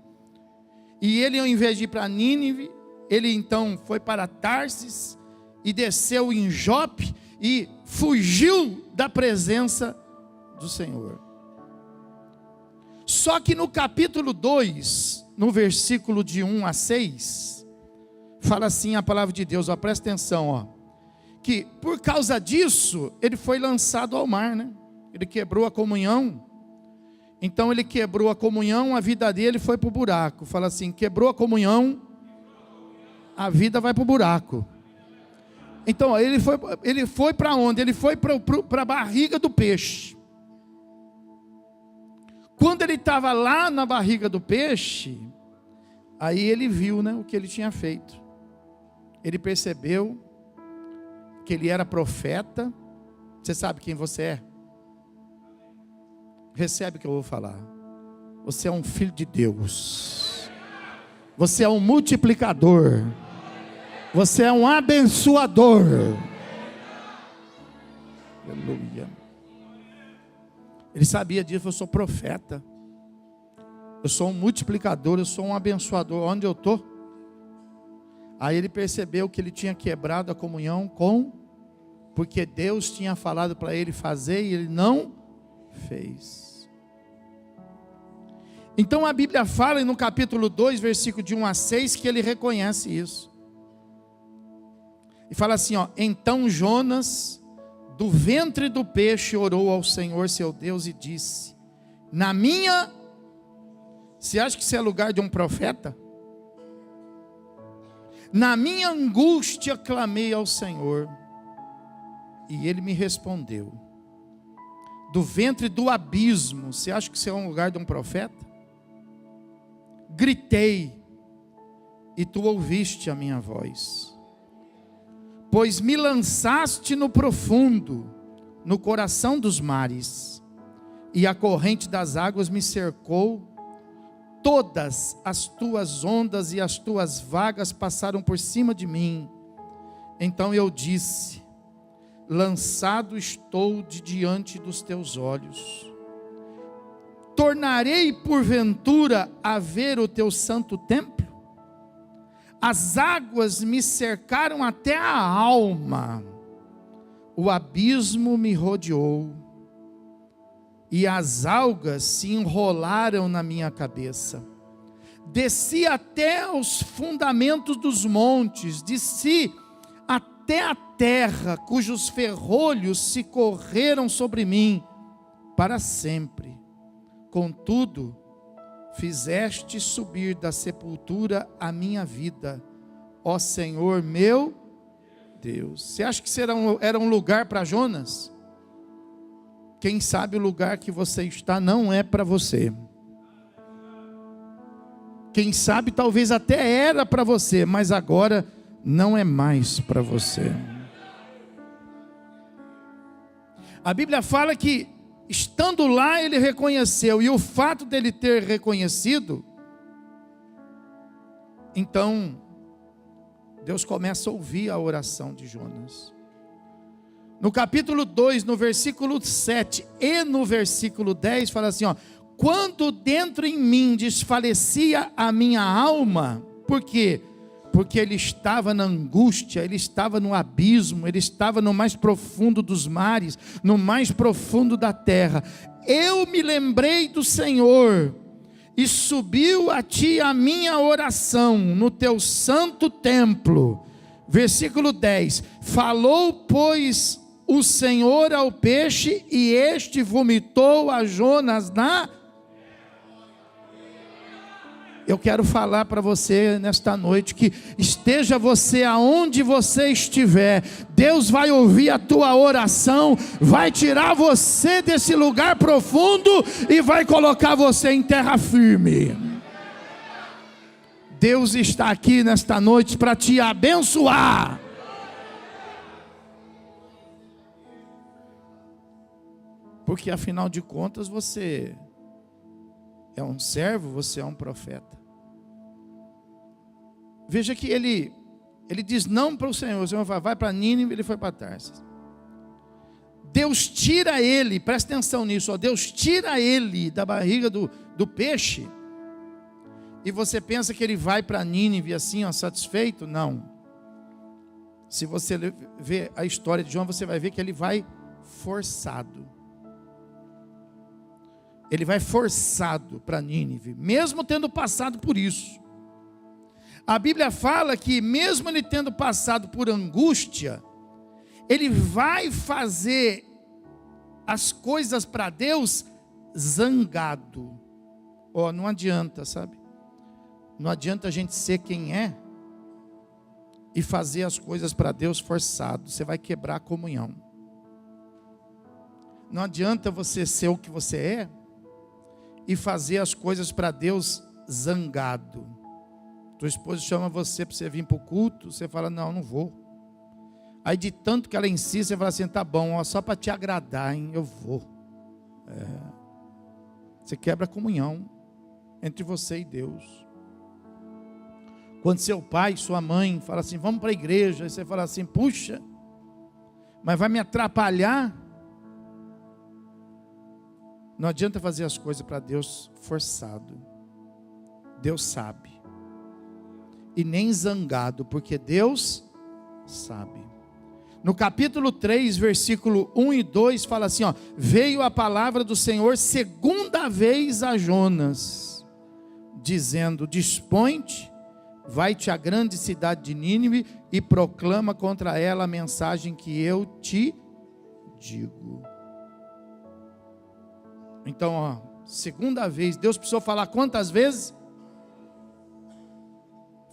B: E ele, ao invés de ir para Nínive, ele então foi para Tarsis e desceu em Jope e fugiu da presença do Senhor. Só que no capítulo 2, no versículo de 1 a 6, fala assim a palavra de Deus, ó, presta atenção, ó, que por causa disso, ele foi lançado ao mar, né? Ele quebrou a comunhão. Então ele quebrou a comunhão, a vida dele foi para o buraco. Fala assim, quebrou a comunhão, a vida vai para o buraco. Então ó, ele foi para onde? Ele foi para a barriga do peixe. Quando ele estava lá na barriga do peixe, aí ele viu, né, o que ele tinha feito. Ele percebeu que ele era profeta. Você sabe quem você é? Recebe o que eu vou falar. Você é um filho de Deus. Você é um multiplicador. Você é um abençoador. Aleluia. Ele sabia disso. Eu sou profeta. Eu sou um multiplicador. Eu sou um abençoador. Onde eu estou? Aí ele percebeu que ele tinha quebrado a comunhão porque Deus tinha falado para ele fazer e ele não fez. Então a Bíblia fala no capítulo 2, versículo de 1 a 6, que ele reconhece isso. E fala assim, ó, então Jonas, do ventre do peixe, orou ao Senhor seu Deus e disse, você acha que isso é lugar de um profeta? Na minha angústia clamei ao Senhor, e Ele me respondeu. Do ventre do abismo, você acha que isso é um lugar de um profeta? Gritei, e tu ouviste a minha voz. Pois me lançaste no profundo, no coração dos mares, e a corrente das águas me cercou. Todas as tuas ondas e as tuas vagas passaram por cima de mim. Então eu disse, lançado estou de diante dos teus olhos. Tornarei porventura a ver o teu santo templo? As águas me cercaram até a alma. O abismo me rodeou. E as algas se enrolaram na minha cabeça. Desci até os fundamentos dos montes, desci até a terra, cujos ferrolhos se correram sobre mim para sempre. Contudo, fizeste subir da sepultura a minha vida, ó Senhor meu Deus. Você acha que era um lugar para Jonas? Quem sabe o lugar que você está não é para você. Quem sabe talvez até era para você, mas agora não é mais para você. A Bíblia fala que estando lá ele reconheceu, e o fato dele ter reconhecido, então Deus começa a ouvir a oração de Jonas. No capítulo 2, no versículo 7 e no versículo 10, fala assim, ó, quando dentro em mim desfalecia a minha alma, por quê? Porque ele estava na angústia, ele estava no abismo, ele estava no mais profundo dos mares, no mais profundo da terra. Eu me lembrei do Senhor, e subiu a ti a minha oração no teu santo templo. Versículo 10, falou, pois, o Senhor ao peixe, e este vomitou a Jonas Eu quero falar para você nesta noite que esteja você aonde você estiver, Deus vai ouvir a tua oração, vai tirar você desse lugar profundo e vai colocar você em terra firme. Deus está aqui nesta noite para te abençoar. Porque afinal de contas você é um servo, você é um profeta. Veja que ele diz não para o Senhor fala, vai para Nínive, ele foi para Tarsis. Deus tira ele, presta atenção nisso, ó, Deus tira ele da barriga do peixe, e você pensa que ele vai para Nínive assim, ó, satisfeito? Não. Se você ver a história de João, você vai ver que ele vai forçado. Ele vai forçado para Nínive, mesmo tendo passado por isso. A Bíblia fala que mesmo ele tendo passado por angústia, ele vai fazer as coisas para Deus zangado. Ó, não adianta, sabe? Não adianta a gente ser quem é e fazer as coisas para Deus forçado. Você vai quebrar a comunhão. Não adianta você ser o que você é e fazer as coisas para Deus zangado. Tua esposa chama você para você vir para o culto, você fala, não vou. Aí de tanto que ela insiste, você fala assim, tá bom, ó, só para te agradar, hein, eu vou. Você quebra a comunhão entre você e Deus. Quando seu pai, sua mãe fala assim, vamos para a igreja, aí você fala assim, puxa, mas vai me atrapalhar. Não adianta fazer as coisas para Deus forçado. Deus sabe. E nem zangado, porque Deus sabe. No capítulo 3, versículo 1 e 2, fala assim, ó, veio a palavra do Senhor segunda vez a Jonas, dizendo, dispõe-te, vai-te à grande cidade de Nínive e proclama contra ela a mensagem que eu te digo. Então, ó, segunda vez, Deus precisou falar quantas vezes?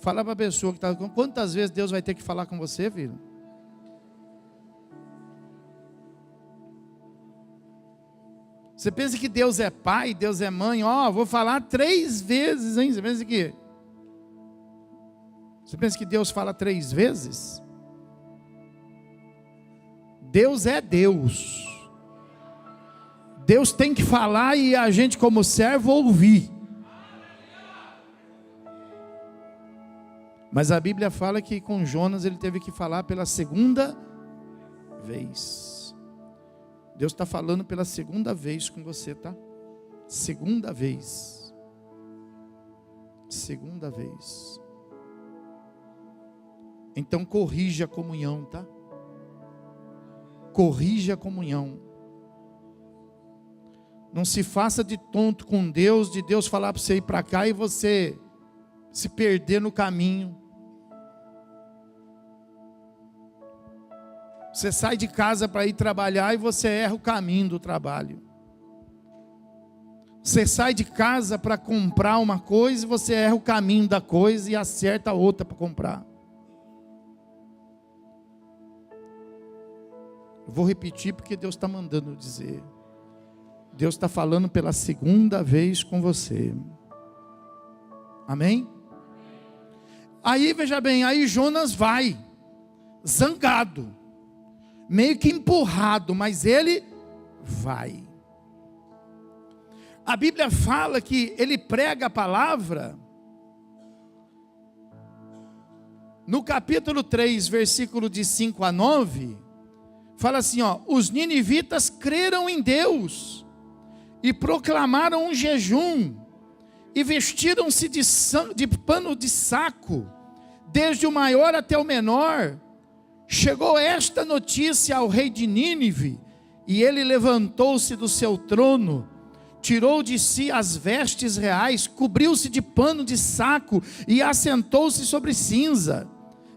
B: Fala para a pessoa que está, quantas vezes Deus vai ter que falar com você, filho? Você pensa que Deus é pai, Deus é mãe, ó, vou falar 3 vezes, hein? Você pensa que Deus fala 3 vezes? Deus é Deus. Deus tem que falar e a gente como servo ouvir. Mas a Bíblia fala que com Jonas ele teve que falar pela segunda vez. Deus está falando pela segunda vez com você, tá? Segunda vez. Segunda vez. Então corrija a comunhão, tá? Corrija a comunhão. Não se faça de tonto com Deus, de Deus falar para você ir para cá e você se perder no caminho. Você sai de casa para ir trabalhar e você erra o caminho do trabalho. Você sai de casa para comprar uma coisa e você erra o caminho da coisa e acerta a outra para comprar. Eu vou repetir porque Deus está mandando dizer. Deus está falando pela segunda vez com você. Amém? Aí veja bem, aí Jonas vai, zangado, meio que empurrado, mas ele vai. A Bíblia fala que ele prega a palavra. No capítulo 3, versículo de 5 a 9, fala assim, ó, os ninivitas creram em Deus e proclamaram um jejum e vestiram-se de pano de saco, desde o maior até o menor. Chegou esta notícia ao rei de Nínive, e ele levantou-se do seu trono, tirou de si as vestes reais, cobriu-se de pano de saco e assentou-se sobre cinza,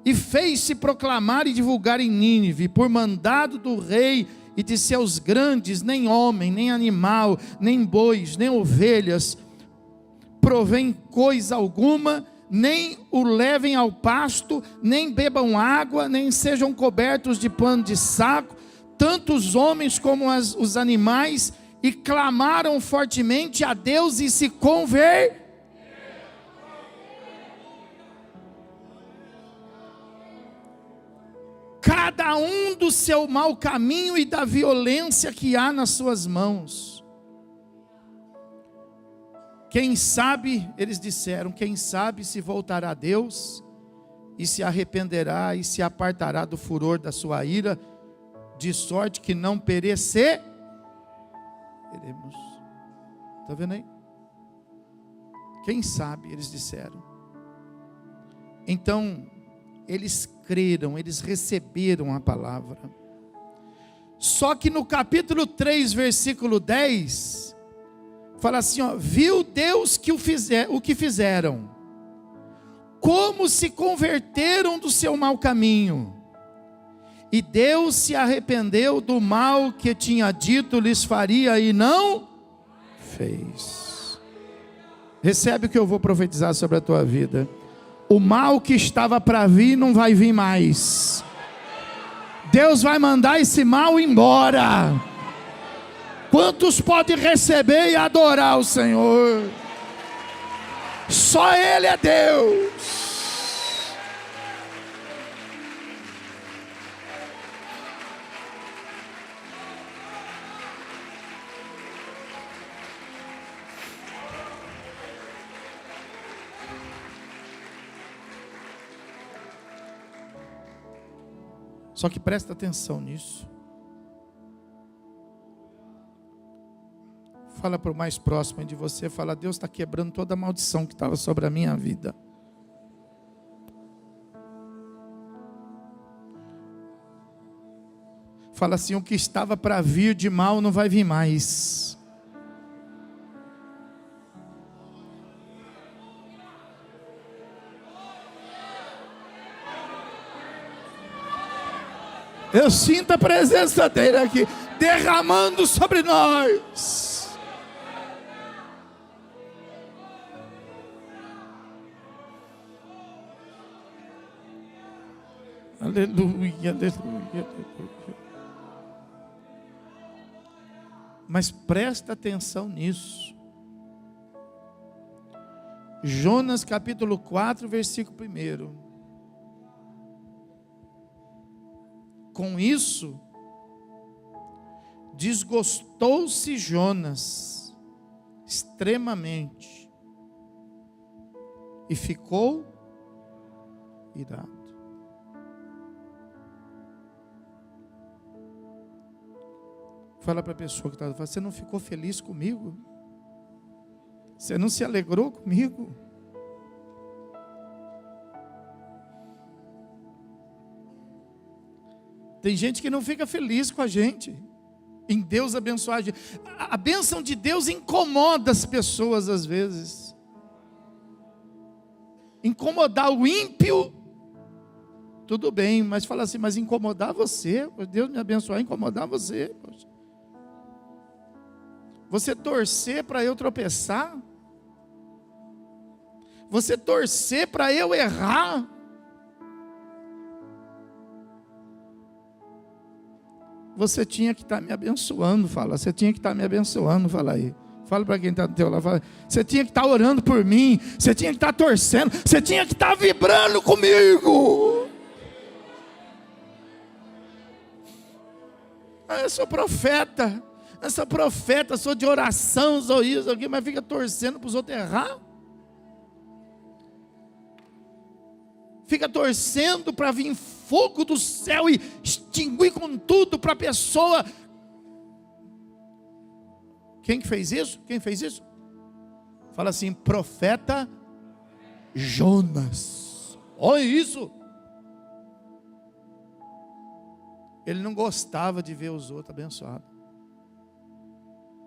B: e fez-se proclamar e divulgar em Nínive, por mandado do rei e de seus grandes, nem homem, nem animal, nem bois, nem ovelhas, provém coisa alguma, nem o levem ao pasto, nem bebam água, nem sejam cobertos de pano de saco, tanto os homens como os animais, e clamaram fortemente a Deus e se converteram. Cada um do seu mau caminho e da violência que há nas suas mãos. Quem sabe, eles disseram, quem sabe se voltará a Deus, e se arrependerá, e se apartará do furor da sua ira, de sorte que não pereceremos. Está vendo aí? Quem sabe, eles disseram. Então, eles creram, eles receberam a palavra. Só que no capítulo 3, versículo 10, fala assim, ó, viu Deus o que fizeram, como se converteram do seu mau caminho, e Deus se arrependeu do mal que tinha dito lhes faria e não fez. Recebe o que eu vou profetizar sobre a tua vida. O mal que estava para vir não vai vir mais. Deus vai mandar esse mal embora. Quantos podem receber e adorar o Senhor? Só Ele é Deus. Só que presta atenção nisso. Fala para o mais próximo de você, fala, Deus está quebrando toda a maldição que estava sobre a minha vida. Fala assim, o que estava para vir de mal não vai vir mais. Eu sinto a presença dele aqui, derramando sobre nós. Aleluia, aleluia, aleluia. Mas presta atenção nisso. Jonas capítulo 4, versículo 1. Com isso, desgostou-se Jonas extremamente e ficou irado. Fala para a pessoa que está falando, você não ficou feliz comigo? Você não se alegrou comigo? Tem gente que não fica feliz com a gente, em Deus abençoar a gente. A bênção de Deus incomoda as pessoas às vezes. Incomodar o ímpio, tudo bem, mas fala assim, mas incomodar você, Deus me abençoar, incomodar você. Poxa. Você torcer para eu tropeçar, você torcer para eu errar, você tinha que estar me abençoando, fala. Você tinha que estar me abençoando, fala aí. Fala para quem está do teu lado, fala. Você tinha que estar orando por mim. Você tinha que estar torcendo. Você tinha que estar vibrando comigo. Eu sou profeta. Eu sou profeta, sou de oração, sou isso aqui, mas fica torcendo para os outros errar. Fica torcendo para vir fogo do céu e extinguir com tudo para a pessoa. Quem que fez isso? Quem fez isso? Fala assim, profeta Jonas. Olha isso. Ele não gostava de ver os outros abençoados.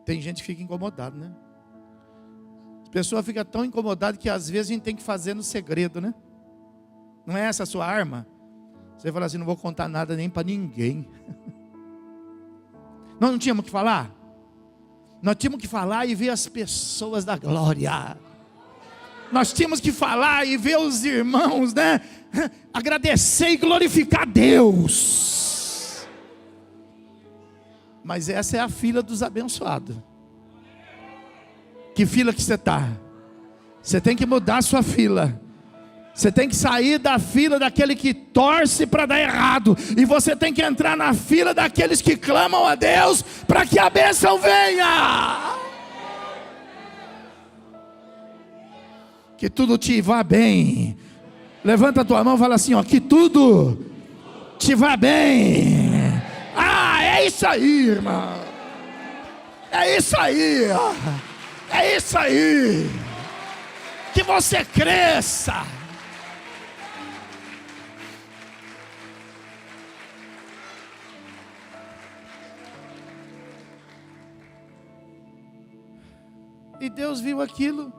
B: Tem gente que fica incomodado, né? A pessoa fica tão incomodada que às vezes a gente tem que fazer no segredo, né? Não é essa a sua arma? Você fala assim, não vou contar nada nem para ninguém. Nós não tínhamos que falar? Nós tínhamos que falar e ver as pessoas da glória. Nós tínhamos que falar e ver os irmãos, né? Agradecer e glorificar a Deus. Mas essa é a fila dos abençoados. Que fila que você está? Você tem que mudar a sua fila. Você tem que sair da fila daquele que torce para dar errado. E você tem que entrar na fila daqueles que clamam a Deus para que a bênção venha. Que tudo te vá bem. Levanta a tua mão e fala assim, ó, que tudo te vá bem. Ah, é isso aí, irmão. É isso aí, ó. É isso aí. Que você cresça. E Deus viu aquilo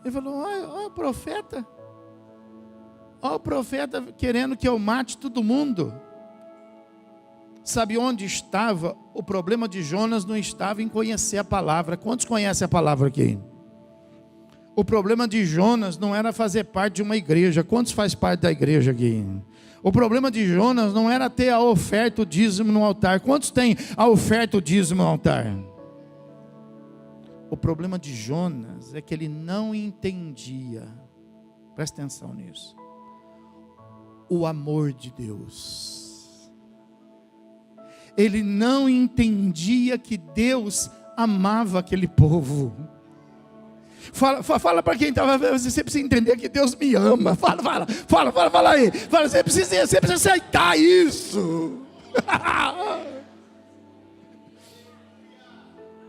B: e falou, olha o profeta. Olha o profeta querendo que eu mate todo mundo. Sabe onde estava? O problema de Jonas não estava em conhecer a palavra. Quantos conhecem a palavra aqui? O problema de Jonas não era fazer parte de uma igreja. Quantos faz parte da igreja aqui? O problema de Jonas não era ter a oferta, o dízimo no altar. Quantos têm a oferta, o dízimo no altar? O problema de Jonas é que ele não entendia, presta atenção nisso, o amor de Deus. Ele não entendia que Deus amava aquele povo. Fala para quem estava vendo, você precisa entender que Deus me ama. Fala aí. Você precisa aceitar isso.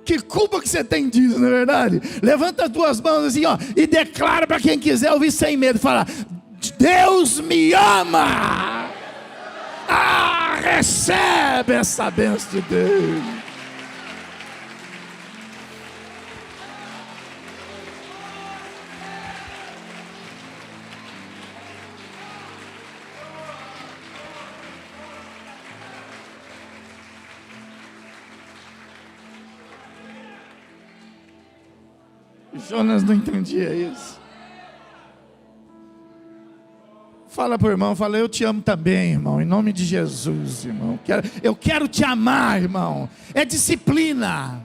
B: Que culpa que você tem disso, não é verdade? Levanta as duas mãos assim, ó, e declara para quem quiser ouvir sem medo. Fala, Deus me ama. Ah, recebe essa bênção de Deus. Jonas não entendia isso. Fala para o irmão, fala, eu te amo também, irmão, em nome de Jesus, irmão. Eu quero te amar, irmão. É disciplina.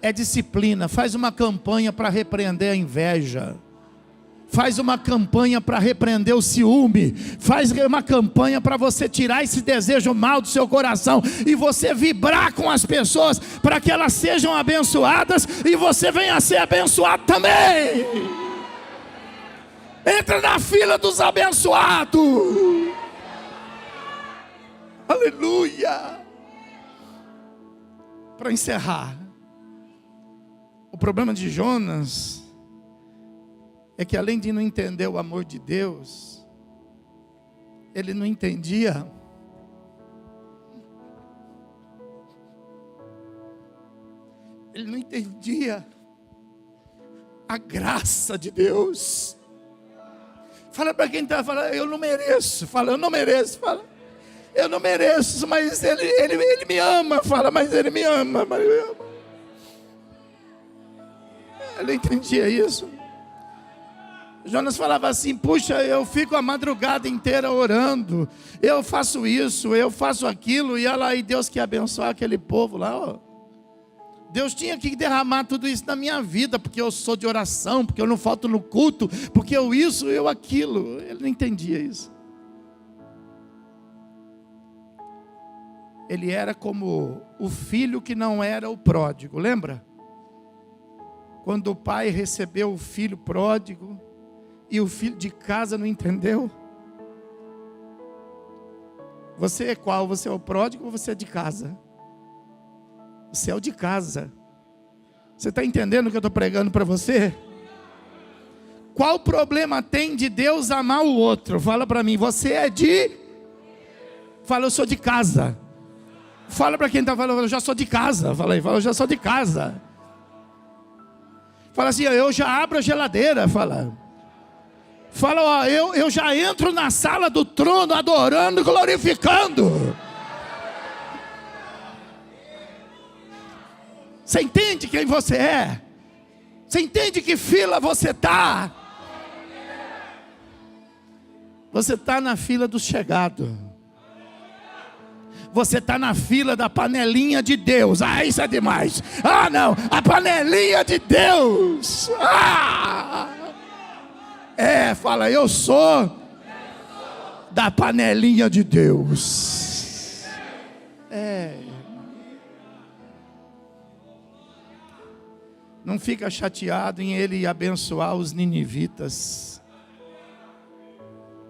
B: É disciplina. Faz uma campanha para repreender a inveja. Faz uma campanha para repreender o ciúme. Faz uma campanha para você tirar esse desejo mal do seu coração. E você vibrar com as pessoas para que elas sejam abençoadas. E você venha a ser abençoado também. Entra na fila dos abençoados. Aleluia. Para encerrar. O problema de Jonas é que além de não entender o amor de Deus, ele não entendia a graça de Deus. Fala para quem está falando, eu não mereço. Fala, eu não mereço. Fala, eu não mereço, mas ele me ama. Fala, mas ele me ama. Mas ele me ama. Ele entendia isso. Jonas falava assim, puxa, eu fico a madrugada inteira orando, eu faço isso, eu faço aquilo, e olha lá, e Deus quer abençoar aquele povo lá, ó. Deus tinha que derramar tudo isso na minha vida, porque eu sou de oração, porque eu não falto no culto, porque eu isso, eu aquilo. Ele não entendia isso. Ele era como o filho que não era o pródigo, lembra? Quando o pai recebeu o filho pródigo, e o filho de casa não entendeu. Você é qual? Você é o pródigo ou você é de casa? Você é o de casa. Você está entendendo o que eu estou pregando para você? Qual problema tem de Deus amar o outro? Fala para mim, você é de... Fala, eu sou de casa. Fala para quem está falando, eu já sou de casa. Fala aí, fala, eu já sou de casa. Fala assim, eu já abro a geladeira. Fala, ó, eu já entro na sala do trono adorando, glorificando. Você entende quem você é? Você entende que fila você está? Você está na fila do chegado. Você está na fila da panelinha de Deus. Ah, isso é demais. Ah, não, a panelinha de Deus. Fala, eu sou da panelinha de Deus. Não fica chateado em ele abençoar os ninivitas.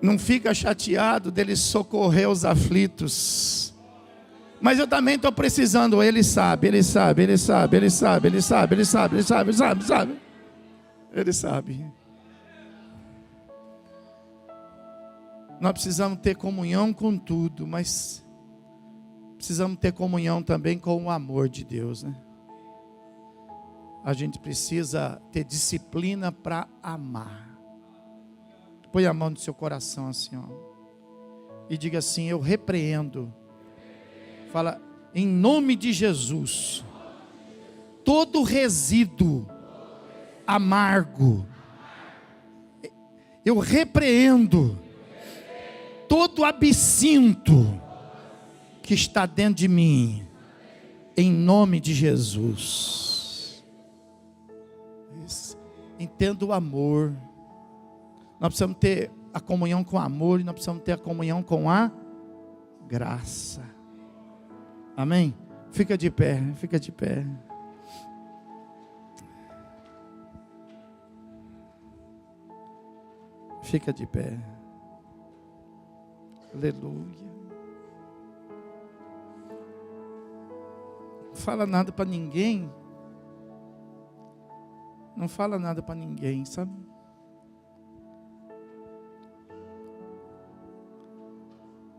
B: Não fica chateado dele socorrer os aflitos. Mas eu também estou precisando. Ele sabe. Ele sabe. Nós precisamos ter comunhão com tudo, mas precisamos ter comunhão também com o amor de Deus, né? A gente precisa ter disciplina para amar. Põe a mão no seu coração assim, ó, e diga assim: eu repreendo. Fala, em nome de Jesus, todo resíduo amargo, eu repreendo todo absinto que está dentro de mim, em nome de Jesus. Entenda o amor. Nós precisamos ter a comunhão com o amor, e nós precisamos ter a comunhão com a graça. Amém? Fica de pé, fica de pé. Fica de pé. Aleluia. Não fala nada para ninguém. Não fala nada para ninguém, sabe?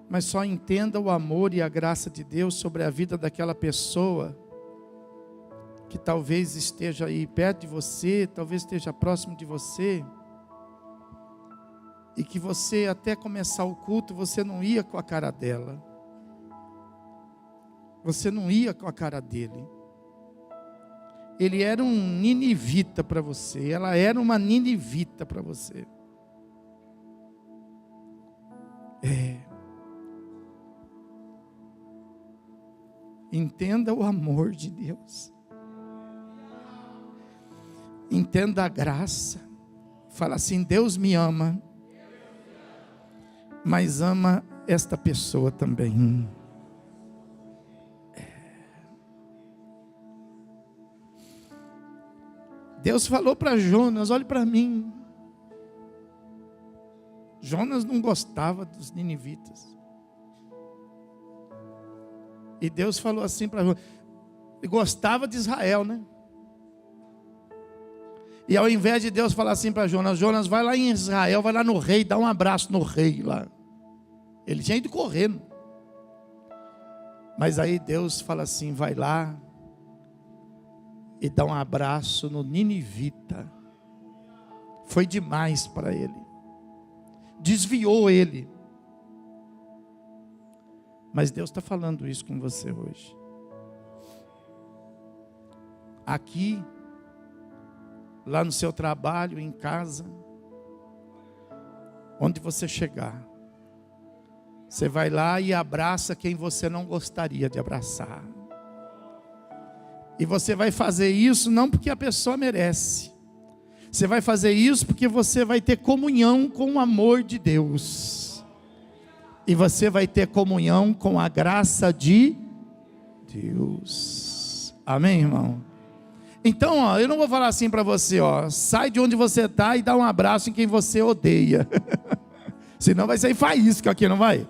B: Mas só entenda o amor e a graça de Deus sobre a vida daquela pessoa que talvez esteja aí perto de você, talvez esteja próximo de você, e que você, até começar o culto, você não ia com a cara dela, você não ia com a cara dele. Ele era um ninivita para você, ela era uma ninivita para você. Entenda o amor de Deus. Entenda a graça. Fala assim: Deus me ama, mas ama esta pessoa também. Deus falou para Jonas: olhe para mim. Jonas não gostava dos ninivitas. E Deus falou assim para Jonas, ele gostava de Israel, né? E ao invés de Deus falar assim para Jonas: Jonas, vai lá em Israel, vai lá no rei, dá um abraço no rei lá. Ele tinha ido correndo. Mas aí Deus fala assim: vai lá e dá um abraço no ninivita. Foi demais para ele. Desviou ele. Mas Deus está falando isso com você hoje. Aqui, lá no seu trabalho, em casa, onde você chegar, você vai lá e abraça quem você não gostaria de abraçar. E você vai fazer isso não porque a pessoa merece. Você vai fazer isso porque você vai ter comunhão com o amor de Deus. E você vai ter comunhão com a graça de Deus. Amém, irmão? Então, ó, eu não vou falar assim para você, ó, sai de onde você está e dá um abraço em quem você odeia. Senão vai sair faísca aqui, não vai?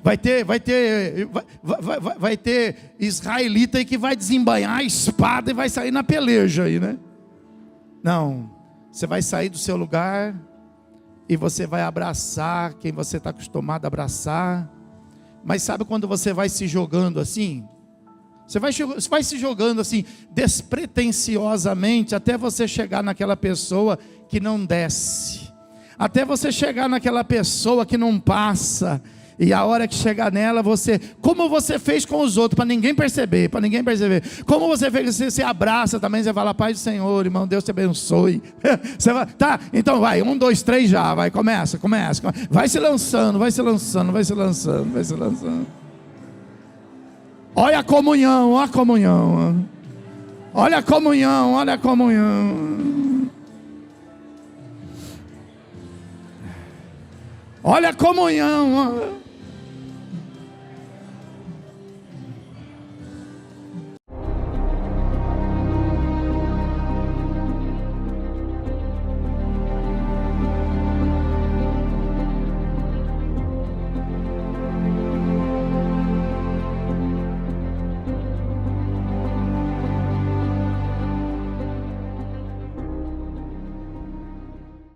B: Vai ter israelita aí que vai desembanhar a espada e vai sair na peleja aí, né? Não, você vai sair do seu lugar e você vai abraçar quem você está acostumado a abraçar. Mas sabe quando você vai se jogando assim? Você vai se jogando assim, despretensiosamente, até você chegar naquela pessoa que não desce, até você chegar naquela pessoa que não passa. E a hora que chegar nela, você, como você fez com os outros, para ninguém perceber, como você fez, você abraça também, você fala, paz do Senhor, irmão, Deus te abençoe. Você vai, tá, então vai, 1, 2, 3 já, vai, começa, vai se lançando. Olha a comunhão, olha a comunhão. Olha a comunhão, olha a comunhão. Olha a comunhão.